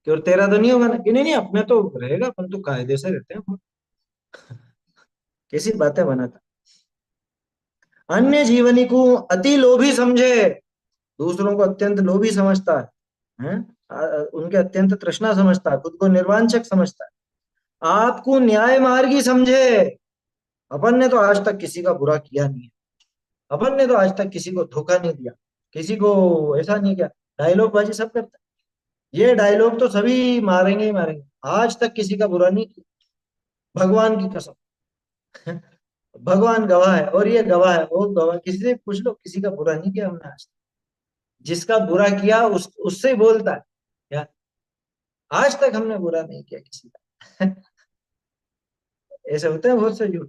कि और तेरा तो नहीं होगा ना, कि नहीं नहीं अपने तो रहेगा, अपन तो कायदे से रहते हैं। कैसी बातें बनाता। अन्य जीवनी को अति लोभी समझे, दूसरों को अत्यंत लोभी समझता है, हैं? उनके अत्यंत तृष्णा समझता है, खुद को निर्वांछक समझता है। आपको न्याय मार्गी समझे, अपन ने तो आज तक किसी का बुरा किया नहीं है, अपन ने तो आज तक किसी को धोखा नहीं दिया, किसी को ऐसा नहीं किया, डायलॉग बाजी सब करता है, ये डायलॉग तो सभी मारेंगे ही मारेंगे, आज तक किसी का बुरा नहीं किया, भगवान की कसम। भगवान गवाह है, और ये गवाह है, वो गवाह, किसी से पूछ लो, किसी का बुरा नहीं किया हमने आज तक। जिसका बुरा किया उससे ही बोलता है क्या, आज तक हमने बुरा नहीं किया किसी का। ऐसे होते हैं बहुत से झूठ,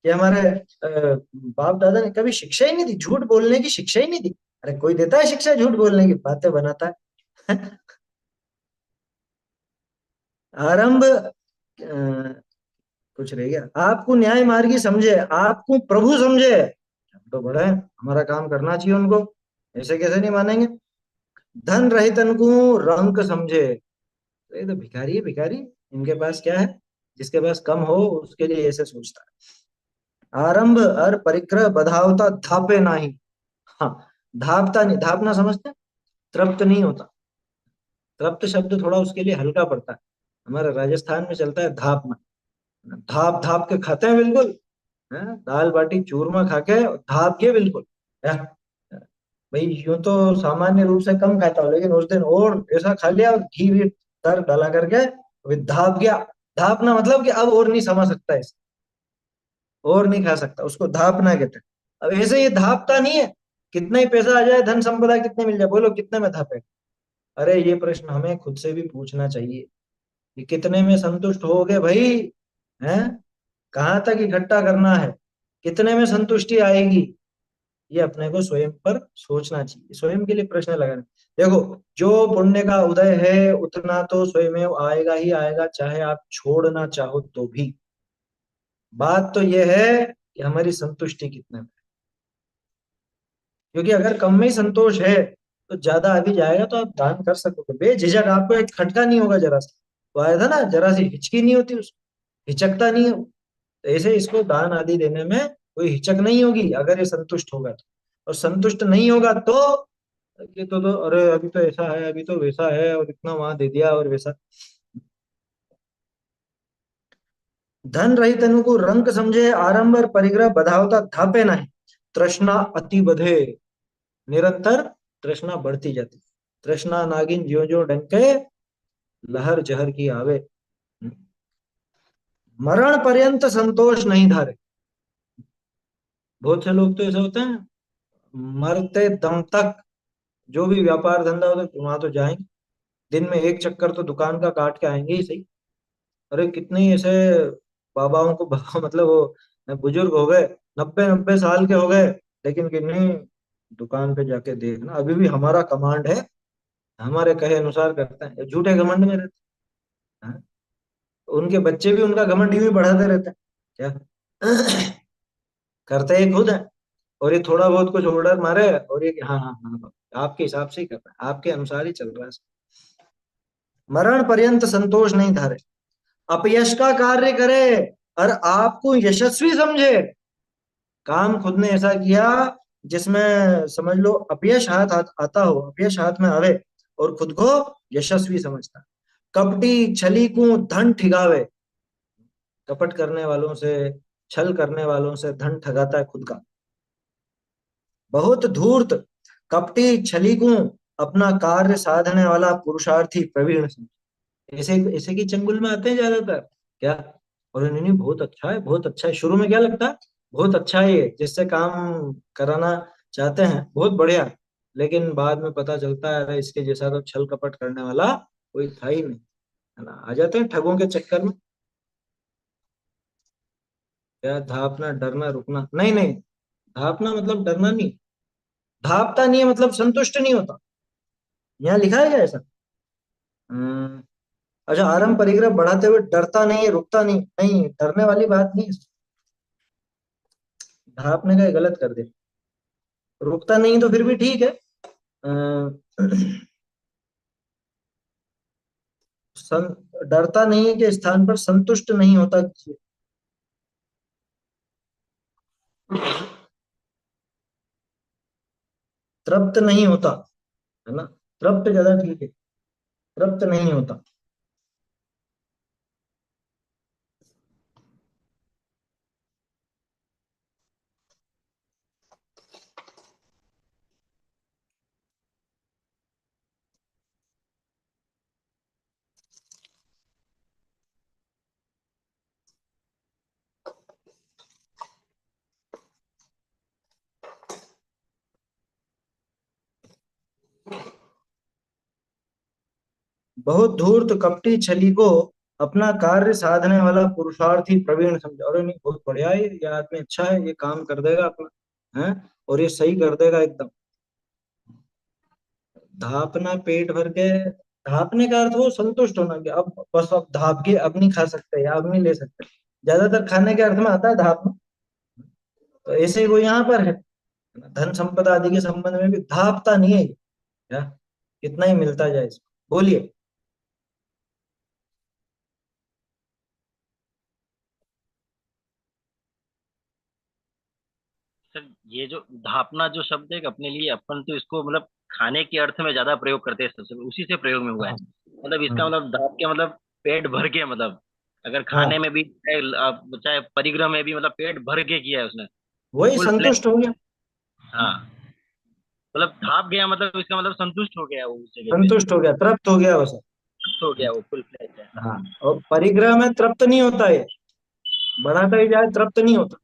कि हमारे बाप दादा ने कभी शिक्षा ही नहीं दी, झूठ बोलने की शिक्षा ही नहीं दी। अरे कोई देता है शिक्षा झूठ बोलने की, बातें बनाता है। आरंभ कुछ रह गया, आपको न्याय मार्गी समझे, आपको प्रभु समझे, हम तो बड़े हैं, हमारा काम करना चाहिए उनको, ऐसे कैसे नहीं मानेंगे। धन रहितन को रंक समझे, तो ये तो भिखारी है भिखारी, इनके पास क्या है, जिसके पास कम हो उसके लिए ऐसे सोचता है। आरंभ और परिग्रह बधावता धापे नाही। हाँ, धापता नहीं, धापना समझते हैं? तृप्त नहीं होता, तृप्त शब्द थोड़ा उसके लिए हल्का पड़ता है, हमारे राजस्थान में चलता है धापना, धाप धाप के खाते हैं बिल्कुल, हैं? दाल बाटी चूरमा खा के धाप के बिल्कुल, हैं? भाई यूं तो सामान्य रूप से कम खाता हूँ, लेकिन उस दिन और ऐसा खा लिया, घी भी तर डाला करके, अभी धाप गया, धापना मतलब कि अब और नहीं समझ सकता इसे, और नहीं खा सकता, उसको धापना कहते हैं। अब ऐसे ये धापता नहीं है, कितना ही पैसा आ जाए, धन संपदा कितने मिल जाए, बोलो कितने में धापे। अरे ये प्रश्न हमें खुद से भी पूछना चाहिए कि कितने में संतुष्ट होगे भाई, हैं? कहाँ तक इकट्ठा करना है, कितने में संतुष्टि आएगी, ये अपने को स्वयं पर सोचना चाहिए, स्वयं के लिए प्रश्न लगाना। देखो, जो पुण्य का उदय है उतना तो स्वयं आएगा ही आएगा, चाहे आप छोड़ना चाहो तो भी। बात तो यह है कि हमारी संतुष्टि कितने में, क्योंकि अगर कम में ही संतोष है तो ज्यादा अभी जाएगा तो आप दान कर सकोगे बेझिझक, आपको एक खटका नहीं होगा जरा सा। वो आया था ना, जरा सी हिचकी नहीं होती उसको, हिचकता नहीं है वो। तो ऐसे इसको दान आदि देने में कोई हिचक नहीं होगी अगर ये संतुष्ट होगा तो। और संतुष्ट नहीं होगा तो ये तो अरे अभी तो ऐसा है, अभी तो वैसा है, और इतना वहां दे दिया और वैसा। धन रहित तनु को रंक समझे, आरंभ और परिग्रह बधावता धापे नहीं, तृष्णा अति बधे, निरंतर तृष्णा बढ़ती जाती, तृष्णा नागिन ज्यो ज्यो डंके, लहर जहर की आवे, मरण पर्यंत संतोष नहीं धारे। बहुत से लोग तो ऐसे होते हैं, मरते दम तक जो भी व्यापार धंधा होता है वहां तो जाएंगे, दिन में एक चक्कर तो दुकान का काट के आएंगे ही सही। अरे कितने ही ऐसे बाबाओं को बाबा मतलब वो बुजुर्ग हो गए, 90 90 साल के हो गए, लेकिन कि नहीं, दुकान पे जाके देखना अभी भी हमारा कमांड है, हमारे कहे अनुसार करते हैं, झूठे घमंड में रहते हैं। हाँ? उनके बच्चे भी उनका घमंड यूं ही बढ़ाते रहते हैं क्या। करते ही खुद है, और ये थोड़ा बहुत कुछ ऑर्डर मारे और ये कि हाँ हाँ हाँ आपके हिसाब से ही कर रहा है, आपके अनुसार ही चल रहा है। मरण पर्यंत संतोष नहीं धारे, अपयश का कार्य करे और आपको यशस्वी समझे। काम खुद ने ऐसा किया जिसमें समझ लो अपयश आता हो, अपयश हाथ में आवे, और खुद को यशस्वी समझता। कपटी छली को धन ठिगावे, कपट करने वालों से, छल करने वालों से धन ठगाता है खुद का। बहुत धूर्त कपटी छली को अपना कार्य साधने वाला पुरुषार्थी प्रवीण समझे। ऐसे ऐसे की चंगुल में आते हैं ज्यादातर क्या, और नहीं नहीं बहुत अच्छा है, बहुत अच्छा है, शुरू में क्या लगता है, बहुत अच्छा है ये, जिससे काम कराना चाहते हैं बहुत बढ़िया, लेकिन बाद में पता चलता है अरे इसके जैसा तो छल कपट करने वाला कोई था ही नहीं, है ना। आ जाते हैं ठगों के चक्कर में। क्या धापना डरना रुकना, नहीं नहीं, धापना मतलब डरना नहीं, धापता नहीं है मतलब संतुष्ट नहीं होता, यहाँ लिखा है क्या ऐसा। हम्म, अच्छा, आरंभ परिग्रह बढ़ाते हुए डरता नहीं है, रुकता नहीं, नहीं डरने वाली बात नहीं है। आपने क्या गलत कर दिया, रुकता नहीं तो फिर भी ठीक है। डरता नहीं के स्थान पर संतुष्ट नहीं होता, तृप्त नहीं होता, है ना, तृप्त ज्यादा ठीक है, तृप्त नहीं होता। बहुत धूर्त कपटी छली को अपना कार्य साधने वाला पुरुषार्थी प्रवीण समझा, और नहीं बहुत बढ़िया है ये आदमी, अच्छा है, ये काम कर देगा अपना, है, और ये सही कर देगा एकदम। धापना पेट भर के, धापने का अर्थ वो संतुष्ट होना कि अब बस अब धाप के अब नहीं खा सकते या अब नहीं ले सकते, ज्यादातर खाने के अर्थ में आता है धापना। तो ऐसे ही वो यहाँ पर है, धन संपदा आदि के संबंध में भी धापता नहीं है ये, क्या, कितना ही मिलता जाए इसको, बोलिए। सर ये जो धापना जो शब्द है कि अपने लिए अपन तो इसको मतलब खाने के अर्थ में ज्यादा प्रयोग करते हैं, सबसे उसी से प्रयोग में हुआ है। हाँ मतलब इसका हाँ मतलब धाप के मतलब पेट भर के, मतलब अगर खाने हाँ, में भी चाहे परिग्रह में भी मतलब पेट भर के किया है उसने, वही फुल प्लेट। संतुष्ट हो गया, हाँ, मतलब धाप गया मतलब इसका मतलब संतुष्ट हो गया वो उस जगह पे। संतुष्ट हो गया, तृप्त हो गया बस। हो गया, वो फुल फ्लैश है। हाँ, और परिग्रह में तृप्त नहीं होता है, बढ़ाता ही जाए तृप्त नहीं होता।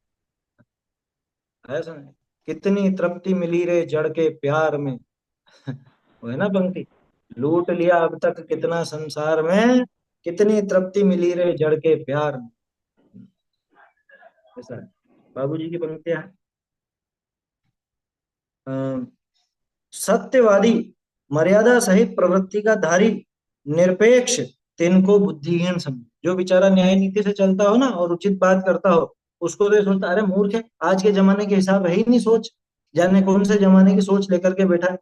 ऐसा नहीं, कितनी तृप्ति मिली रे जड़ के प्यार में। वो है ना पंक्ति, लूट लिया अब तक कितना संसार में, कितनी तृप्ति मिली रे जड़ के प्यार में। ऐसा है, बाबूजी की पंक्तियां हैं। सत्यवादी, मर्यादा सहित प्रवृत्ति का धारी, निरपेक्ष, तिनको बुद्धिहीन समझ। जो बेचारा न्याय नीति से चलता हो ना और उचित बात करता हो, उसको तो ये सोचता अरे मूर्ख है, आज के जमाने के हिसाब है ही नहीं सोच, जाने कौन से जमाने की सोच लेकर के बैठा है।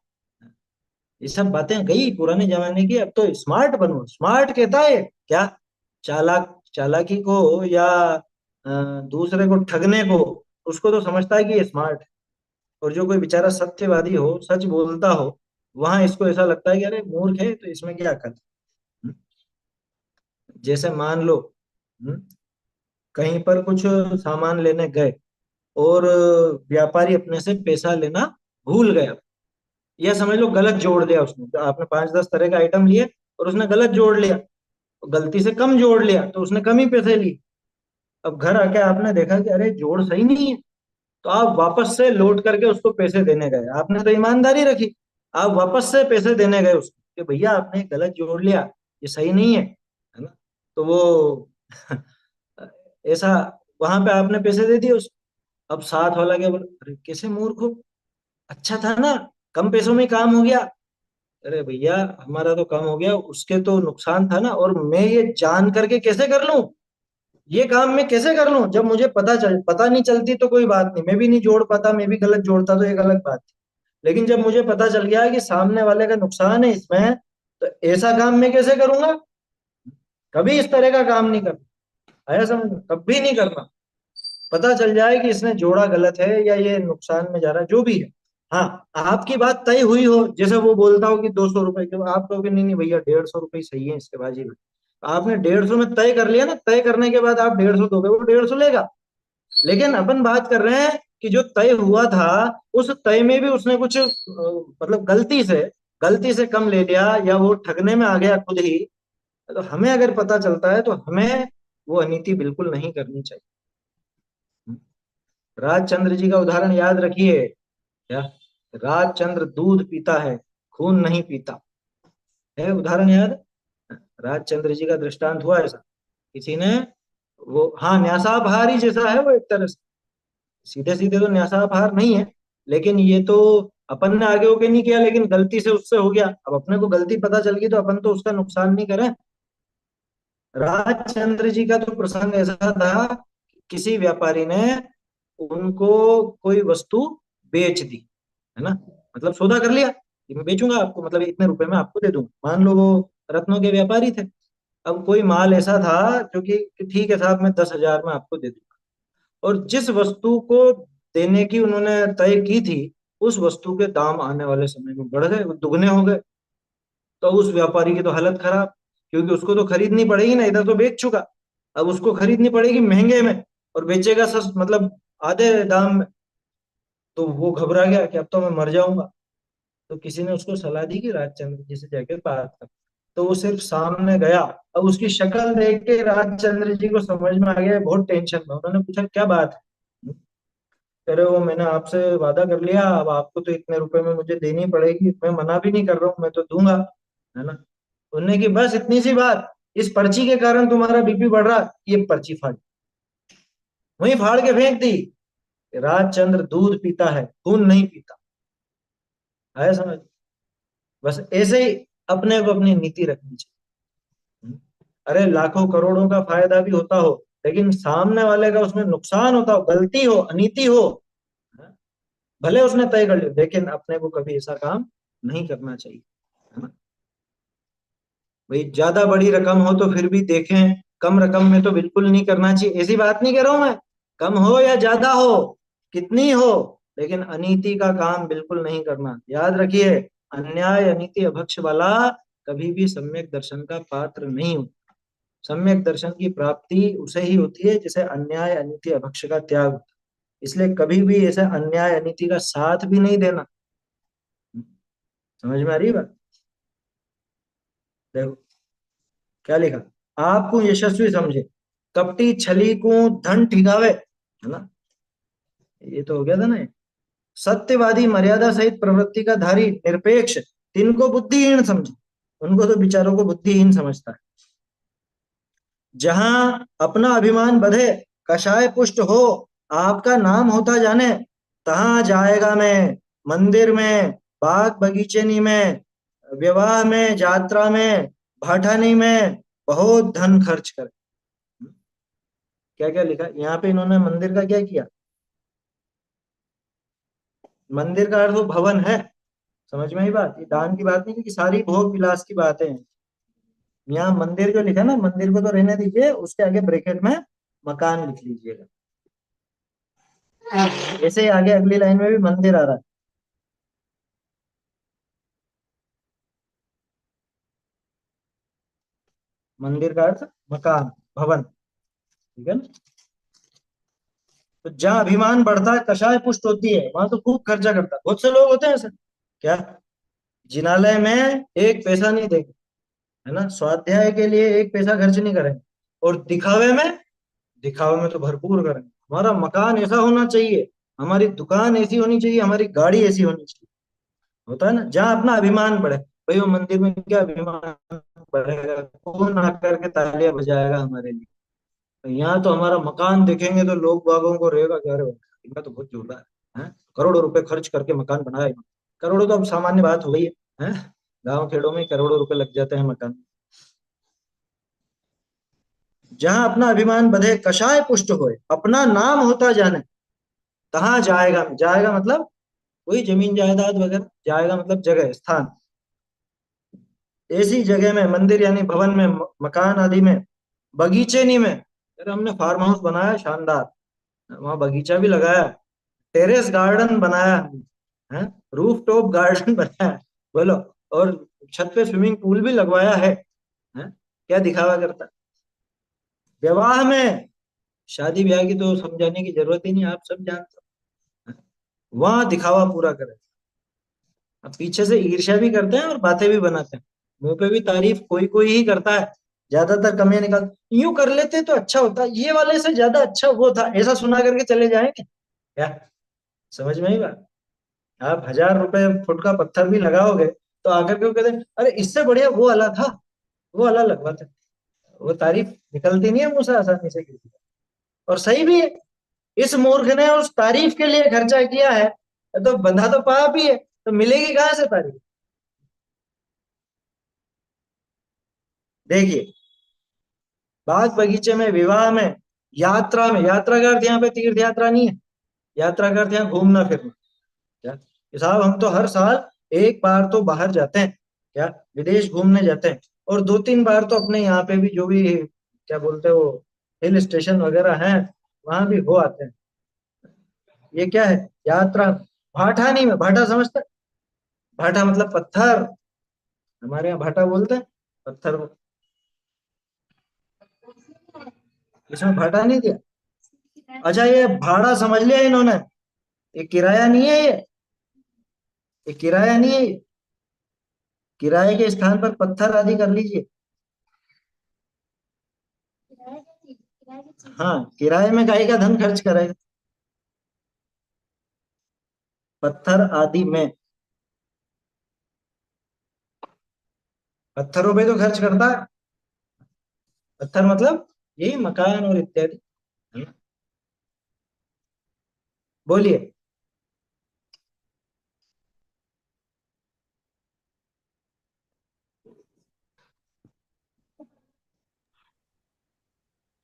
ये सब बातें गई पुराने जमाने की, अब तो स्मार्ट बनो। स्मार्ट कहता है क्या, चालाक, चालाकी को या दूसरे को ठगने को, उसको तो समझता है कि ये स्मार्ट है। और जो कोई बेचारा सत्यवादी हो, सच बोलता हो, वहां इसको ऐसा लगता है कि अरे मूर्ख है तो इसमें क्या अकल है? जैसे मान लो, हम्म, कहीं पर कुछ सामान लेने गए और व्यापारी अपने से पैसा लेना भूल गया, या समझ लो गलत जोड़ दिया उसने, तो आपने 5-10 तरह का आइटम लिए और उसने गलत जोड़ लिया, गलती से कम जोड़ लिया तो उसने कम ही पैसे लिए। अब घर आके आपने देखा कि अरे जोड़ सही नहीं है, तो आप वापस से लौट करके उसको पैसे देने गए, आपने तो ईमानदारी रखी, आप वापस से पैसे देने गए उसको कि भैया आपने गलत जोड़ लिया, ये सही नहीं है ना। तो वो ऐसा, वहां पे आपने पैसे दे दिए उसको। अब साथ वाला क्या बोला, अरे कैसे मूर्ख हो, अच्छा था ना, कम पैसों में काम हो गया। अरे भैया हमारा तो कम हो गया, उसके तो नुकसान था ना, और मैं ये जान करके कैसे कर लूं, ये काम मैं कैसे कर लूं, जब मुझे पता नहीं चलती तो कोई बात नहीं, मैं भी नहीं जोड़ पाता, मैं भी गलत जोड़ता तो एक अलग बात थी। लेकिन जब मुझे पता चल गया कि सामने वाले का नुकसान है इसमें, तो ऐसा काम मैं कैसे करूंगा, कभी इस तरह का काम नहीं करना। आया समझ में, कभी नहीं करना। पता चल जाए कि इसने जोड़ा गलत है या ये नुकसान में जा रहा है, जो भी है। हाँ, आपकी बात तय हुई हो, जैसे वो बोलता हो कि 200 रुपए के, आप कहोगे नहीं नहीं भैया 150 रुपये सही है इसके बाजी में। आपने 150 में तय कर लिया ना, तय करने के बाद आप 150 दोगे, वो 150 लेगा। लेकिन अपन बात कर रहे हैं कि जो तय हुआ था, उस तय में भी उसने कुछ मतलब गलती से कम ले लिया, या वो ठगने में आ गया खुद ही। तो हमें अगर पता चलता है तो हमें वो अनीति बिल्कुल नहीं करनी चाहिए। राजचंद्र जी का उदाहरण याद रखिए, क्या, राजचंद्र दूध पीता है, खून नहीं पीता, है उदाहरण याद। राजचंद्र जी का दृष्टांत हुआ ऐसा, किसी ने, वो हाँ न्यासापहार ही जैसा है वो एक तरह से, सीधे सीधे तो न्यासापहार नहीं है, लेकिन ये तो अपन ने आगे होके नहीं किया, लेकिन गलती से उससे हो गया। अब अपने को गलती पता चल गई तो अपन तो उसका नुकसान नहीं करें। राजचंद्र जी का तो प्रसंग ऐसा था, किसी व्यापारी ने उनको कोई वस्तु बेच दी, है ना, मतलब सौदा कर लिया कि मैं बेचूंगा आपको, मतलब इतने रुपए में आपको दे दूंगा। मान लो वो रत्नों के व्यापारी थे। अब कोई माल ऐसा था जो कि ठीक है साहब मैं 10,000 में आपको दे दूंगा, और जिस वस्तु को देने की उन्होंने तय की थी, उस वस्तु के दाम आने वाले समय में बढ़ गए, वो दुगने हो गए। तो उस व्यापारी की तो हालत खराब, क्योंकि उसको तो खरीदनी पड़ेगी ना, इधर तो बेच चुका, अब उसको खरीदनी पड़ेगी महंगे में, और बेचेगा सस मतलब आधे दाम में। तो वो घबरा गया कि अब तो मैं मर जाऊंगा। तो किसी ने उसको सलाह दी कि राजचंद्र जी से जाके बात कर। तो वो सिर्फ सामने गया, अब उसकी शक्ल देख के राजचंद्र जी को समझ में आ गया बहुत टेंशन में। उन्होंने पूछा क्या बात है, कह रहे वो मैंने आपसे वादा कर लिया, अब आपको तो इतने रुपए में मुझे देनी पड़ेगी, मैं मना भी नहीं कर रहा हूँ, मैं तो दूंगा, है ना। उन्होंने की बस इतनी सी बात, इस पर्ची के कारण तुम्हारा बीपी बढ़ रहा, ये पर्ची फाड़, वहीं फाड़ के फेंक दी। राजचंद्र दूध पीता है, खून नहीं पीता। आया समझ। बस ऐसे ही अपने को अपनी नीति रखनी चाहिए। अरे लाखों करोड़ों का फायदा भी होता हो, लेकिन सामने वाले का उसमें नुकसान होता हो, गलती हो, अनीति हो, भले उसने तय कर लिया, लेकिन अपने को कभी ऐसा काम नहीं करना चाहिए, है ना। भाई ज्यादा बड़ी रकम हो तो फिर भी देखें, कम रकम में तो बिल्कुल नहीं करना चाहिए, ऐसी बात नहीं कर रहा हूं मैं। कम हो या ज्यादा हो, कितनी हो, लेकिन अनीति का काम बिल्कुल नहीं करना। याद रखिए, अन्याय अनीति अभक्ष वाला कभी भी सम्यक दर्शन का पात्र नहीं होता। सम्यक दर्शन की प्राप्ति उसे ही होती है जिसे अन्याय अनीति अभक्ष का त्याग होता है। इसलिए कभी भी ऐसे अन्याय अनीति का साथ भी नहीं देना। समझ में आ रही है बात। देखो, क्या लिखा? आपको यशस्वी समझे, कपटी छली को धन ठिकावे, है ना? ये तो हो गया था ना ये। सत्यवादी मर्यादा सहित प्रवृत्ति का धारी निरपेक्ष, तिनको बुद्धिहीन समझे। उनको तो बेचारों को बुद्धिहीन समझता है। जहां अपना अभिमान बढ़े, कषाय पुष्ट हो, आपका नाम होता जाने, तहां जाएगा मैं, मंदिर में, बाग बगीचेनी में, विवाह में, यात्रा में, भाठानी में, बहुत धन खर्च कर। क्या क्या लिखा यहाँ पे इन्होंने? मंदिर का क्या किया? मंदिर का अर्थ वो भवन है। समझ में आई बात? ये दान की बात नहीं है कि सारी भोग विलास की बातें हैं। यहाँ मंदिर जो लिखा ना, मंदिर को तो रहने दीजिए, उसके आगे ब्रैकेट में मकान लिख लीजिएगा। ऐसे ही आगे अगली लाइन में भी मंदिर आ रहा है। मंदिर का अर्थ मकान, भवन, ठीक है ना? तो जहाँ अभिमान बढ़ता है, कषाय पुष्ट होती है, वहां तो खूब खर्चा करता है। बहुत से लोग होते हैं ऐसे, क्या, जिनालय में एक पैसा नहीं देंगे, है ना, स्वाध्याय के लिए एक पैसा खर्च नहीं करेंगे, और दिखावे में तो भरपूर करेंगे। हमारा मकान ऐसा होना चाहिए, हमारी दुकान ऐसी होनी चाहिए, हमारी गाड़ी ऐसी होनी चाहिए। होता है ना, जहाँ अपना अभिमान बढ़े। भाई वो मंदिर में क्या अभिमान बढ़ेगा? कौन आकर के तालियां बजाएगा हमारे लिए? यहाँ तो हमारा मकान देखेंगे तो लोग बागों को रहेगा कि अरे वाह, इनका तो बहुत जोरदार है, करोड़ों रुपए खर्च करके मकान बनाया इन्होंने। करोड़ों तो अब सामान्य बात हो गई है? गांव खेड़ों में करोड़ों रुपए लग जाते हैं मकान। जहां अपना अभिमान बढ़े, कषाय पुष्ट होए, अपना नाम होता जाने, तहां जाएगा। जाएगा मतलब कोई जमीन जायदाद वगैरह, जाएगा मतलब जगह, स्थान। ऐसी जगह में, मंदिर यानी भवन में, मकान आदि में, बगीचे नी में, अरे हमने फार्म हाउस बनाया शानदार, वहां बगीचा भी लगाया, टेरेस गार्डन बनाया है, रूफ टॉप गार्डन बनाया, बोलो, और छत पे स्विमिंग पूल भी लगवाया है? क्या दिखावा करता? विवाह में, शादी ब्याह की तो समझाने की जरूरत ही नहीं, आप सब जानते हो। वहां दिखावा पूरा करे। अब पीछे से ईर्ष्या भी करते हैं और बातें भी बनाते हैं। मुंह पे भी तारीफ कोई कोई ही करता है, ज्यादातर कमियां निकाल, यूं कर लेते तो अच्छा होता, ये वाले से ज्यादा अच्छा वो था, ऐसा सुना करके चले जाएंगे क्या? समझ में ही बात? आप 1,000 रुपए फुट का पत्थर भी लगाओगे तो आकर के वो कहते हैं अरे इससे बढ़िया वो वाला था, वो वाला लगवा था। वो तारीफ निकलती नहीं है मुंह से आसानी से किसी का। और सही भी है। इस मूर्ख ने उस तारीफ के लिए खर्चा किया है, तो बंधा तो पाप ही है, तो मिलेगी कहां से तारीफ? देखिए, बाग बगीचे में, विवाह में, यात्रा में, यात्रा का अर्थ यहाँ पे तीर्थ यात्रा नहीं है, यात्रा का अर्थ यहाँ घूमना फिरना। क्या कि साहब हम तो हर साल एक बार तो बाहर जाते हैं, क्या, विदेश घूमने जाते हैं, और 2-3 बार तो अपने यहाँ पे भी जो भी क्या बोलते हो हिल स्टेशन वगैरह हैं, वहां भी हो आते हैं। ये क्या है? यात्रा। भाटा नहीं, में भाटा समझते हैं? भाटा मतलब पत्थर, हमारे यहाँ भाटा बोलते हैं पत्थर को। इसमें भाटा नहीं दिया। अच्छा, ये भाड़ा समझ लिया इन्होंने, ये किराया नहीं है, ये किराया नहीं है ये। किराए के स्थान पर पत्थर आदि कर लीजिए। हाँ, किराए में काहे का धन खर्च करेगा? पत्थर आदि में, पत्थरों पे तो खर्च करता है। पत्थर मतलब यही मकान और इत्यादि, है ना? बोलिए।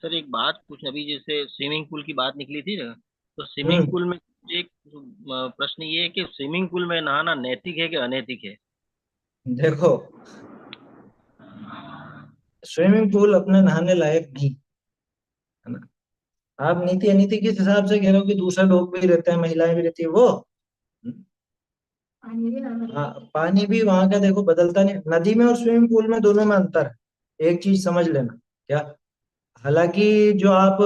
सर एक बात पूछना, अभी जैसे स्विमिंग पूल की बात निकली थी ना, तो स्विमिंग हम्म। पूल में एक प्रश्न ये है कि स्विमिंग पूल में नहाना नैतिक है कि अनैतिक है? देखो, स्विमिंग पूल अपने नहाने लायक नहीं, है ना? आप नीति अनीति किस हिसाब से कह रहे हो कि दूसरे लोग भी रहते हैं, महिलाएं भी रहती है वो? हाँ, पानी भी वहां का देखो बदलता नहीं। नदी में और स्विमिंग पूल में, दोनों में अंतर है, एक चीज समझ लेना। क्या? हालांकि जो आप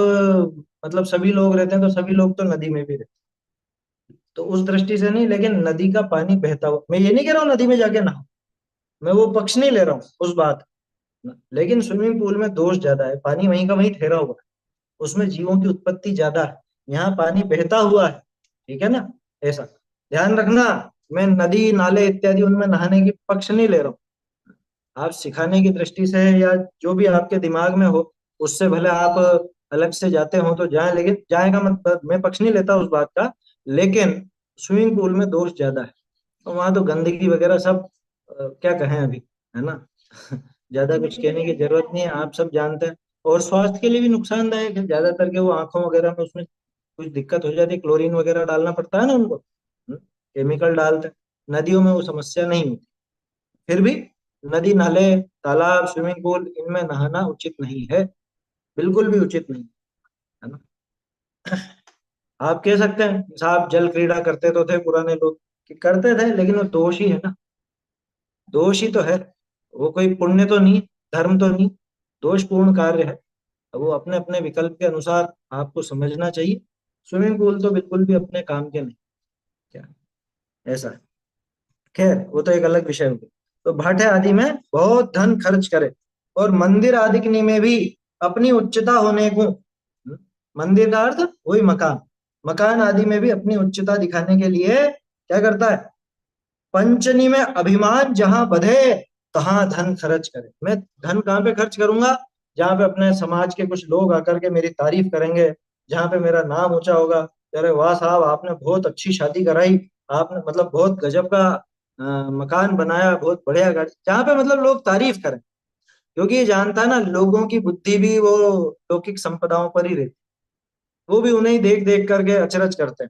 मतलब सभी लोग रहते हैं, तो सभी लोग तो नदी में भी रहते हैं, तो उस दृष्टि से नहीं, लेकिन नदी का पानी बहता हुआ, मैं ये नहीं कह रहा हूँ नदी में जाके नहाओ, मैं वो पक्ष नहीं ले रहा हूँ उस बात। लेकिन स्विमिंग पूल में दोष ज्यादा है, पानी वहीं का वहीं ठहरा हुआ है, उसमें जीवों की उत्पत्ति ज्यादा है, यहाँ पानी बहता हुआ है, ठीक है ना। ऐसा ध्यान रखना। मैं नदी नाले इत्यादि उनमें नहाने की पक्ष नहीं ले रहा हूँ। आप सिखाने की दृष्टि से या जो भी आपके दिमाग में हो, उससे भले आप अलग से जाते हो तो जाए, लेकिन जाएगा मतलब मैं पक्ष नहीं लेता उस बात का। लेकिन स्विमिंग पूल में दोष ज्यादा है, तो वहां तो गंदगी वगैरह सब क्या कहें अभी, है ना। ज्यादा कुछ कहने की जरूरत नहीं है, आप सब जानते हैं। और स्वास्थ्य के लिए भी नुकसानदायक है, ज्यादातर के वो आंखों वगैरह में उसमें कुछ दिक्कत हो जाती है, क्लोरीन वगैरह डालना पड़ता है ना उनको, केमिकल डालते हैं। नदियों में वो समस्या नहीं होती। फिर भी नदी नाले तालाब स्विमिंग पूल इनमें नहाना उचित नहीं है, बिल्कुल भी उचित नहीं, है ना। आप कह सकते हैं साहब जल क्रीड़ा करते तो थे पुराने लोग, कि करते थे, लेकिन वो दोष ही है ना, दोष ही तो है। वो कोई पुण्य तो नहीं, धर्म तो नहीं, दोषपूर्ण कार्य है। अब वो अपने अपने विकल्प के अनुसार आपको समझना चाहिए। स्विमिंग पूल तो बिल्कुल भी अपने काम के नहीं, क्या ऐसा है। खैर वो तो एक अलग विषय हो गया। तो भाटे आदि में बहुत धन खर्च करे, और मंदिर आदि में भी अपनी उच्चता होने को, मंदिर का अर्थ वही मकान, मकान आदि में भी अपनी उच्चता दिखाने के लिए क्या करता है, पंचनी में अभिमान जहां बधे तहां धन खर्च करे। मैं धन कहाँ पे खर्च करूंगा, जहां पे अपने समाज के कुछ लोग आकर के मेरी तारीफ करेंगे, जहां पे मेरा नाम ऊंचा होगा, अरे वाह साहब आपने बहुत अच्छी शादी कराई, आपने मतलब बहुत गजब का मकान बनाया, बहुत बढ़िया गाड़ी, जहां पे मतलब लोग तारीफ करें। क्योंकि ये जानता है ना, लोगों की बुद्धि भी वो लौकिक संपदाओं पर ही रहती, वो भी उन्हें ही देख देख करके अचरज करते हैं।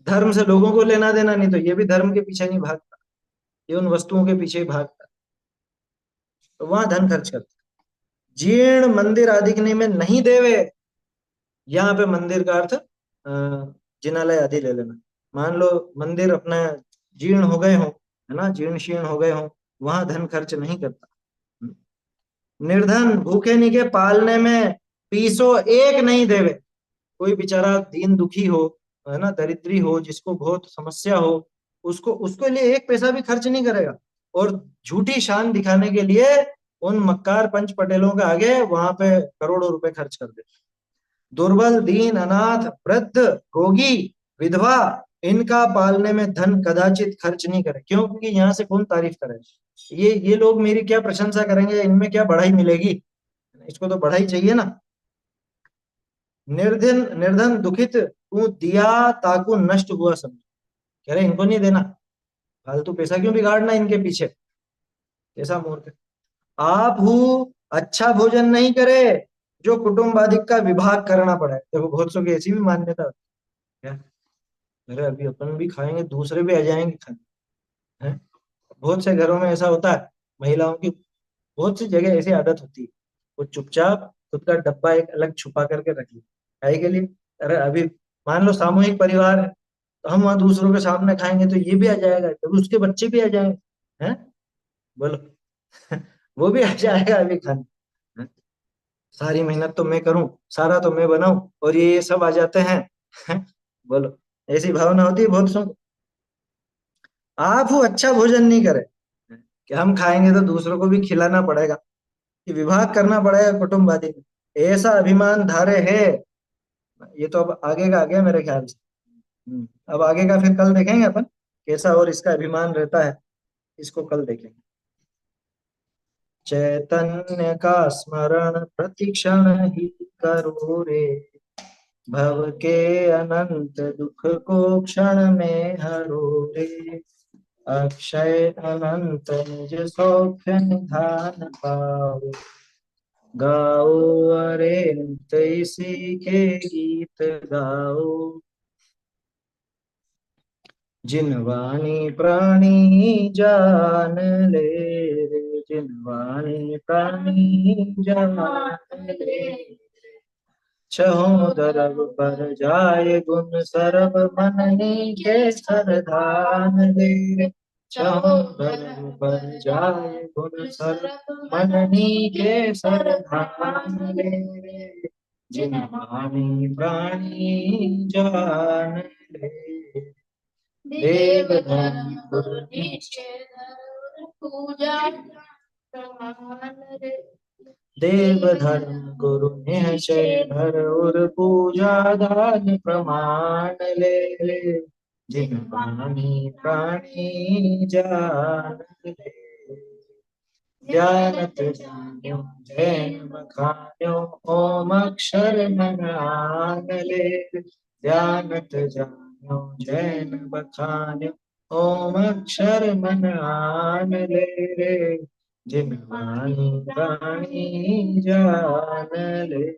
धर्म से लोगों को लेना देना नहीं, तो ये भी धर्म के पीछे नहीं भागता, ये उन वस्तुओं के पीछे ही भागता है। तो वहां धन खर्च करता है। जीर्ण मंदिर आदि में नहीं देवे, यहाँ पे मंदिर का अर्थ जिनालय आदि ले लेना। मान लो मंदिर अपना जीर्ण हो गए हो, है ना, जीर्ण शीर्ण हो गए हो, वहां धन खर्च नहीं करता। निर्धन भूखे निके पालने में पीसो एक नहीं देवे। कोई बेचारा दीन दुखी हो, है ना, दरिद्री हो, जिसको बहुत समस्या हो, उसको उसके लिए एक पैसा भी खर्च नहीं करेगा, और झूठी शान दिखाने के लिए उन मक्कार पंच पटेलों के आगे वहां पे करोड़ों रुपए खर्च कर दे। दुर्बल दीन अनाथ वृद्ध रोगी विधवा, इनका पालने में धन कदाचित खर्च नहीं करे। क्यों? क्योंकि यहाँ से कौन तारीफ करे, ये लोग मेरी क्या प्रशंसा करेंगे, इनमें क्या बढ़ाई मिलेगी, इसको तो बढ़ाई चाहिए ना। निर्धन निर्धन दुखित तू दिया ताकू नष्ट हुआ समझ। कह रहे इनको नहीं देना, फालतू पैसा क्यों बिगाड़ना इनके पीछे, कैसा मूर्ख है। आप हूँ अच्छा भोजन नहीं करे, जो कुटुम्बादिक का विभाग करना पड़ा है। देखो बहुत सौ की ऐसी भी मान्यता होती है, अरे अभी अपन भी खाएंगे दूसरे भी आ जाएंगे खाने, हैं? बहुत से घरों में ऐसा होता है, महिलाओं की बहुत सी जगह ऐसी आदत होती है, वो चुपचाप खुद का डब्बा एक अलग छुपा करके रख ले खाए के लिए। अरे अभी मान लो सामूहिक परिवार है, तो हम वहां दूसरों के सामने खाएंगे तो ये भी आ जाएगा, कभी उसके बच्चे भी आ जाएंगे, हैं, बोलो। वो भी आ जाएगा अभी खाने, हैं? सारी मेहनत तो मैं करूं, सारा तो मैं बनाऊं, और ये सब आ जाते हैं, हैं? बोलो। ऐसी भावना होती है बहुत सौ। आप वो अच्छा भोजन नहीं करे, कि हम खाएंगे तो दूसरों को भी खिलाना पड़ेगा, कि विभाग करना पड़ेगा कुटुंब आदि में, ऐसा अभिमान धारे है। ये तो अब आगे का आगे मेरे ख्याल से। अब आगे का फिर कल देखेंगे अपन, कैसा और इसका अभिमान रहता है, इसको कल देखेंगे। चैतन्य का स्मरण प्रतिक्षण ही करो रे, भव के अनंत दुख को क्षण में हरो रे, अक्षय अनंत निज सौख्य निधान पाओ, गाओ अरे नित इसी के गीत गाओ, जिन वाणी प्राणी जान ले रे, जिन वाणी प्राणी जान ले, छहों दरब पर जाए गुण सरब मननी के सरधान ले, छहों दरब पर जाए गुण सरब मननी के सरधान ले, जिन वाणी प्राणी जान ले, देव धर्म गुरु नीचे धरो पूजा प्रमाण रे देव धर्म गुरु निश्चय धर और पूजा दान प्रमाण ले। जिन वाणी प्राणी जान ले। ध्यानत जान्यो जैन बखान्यो ओम अक्षर मन आन ले। ध्यानत जान्यो जैन बखान्यो ओम अक्षर मन आन ले। जिन वाणी प्राणी जान ले।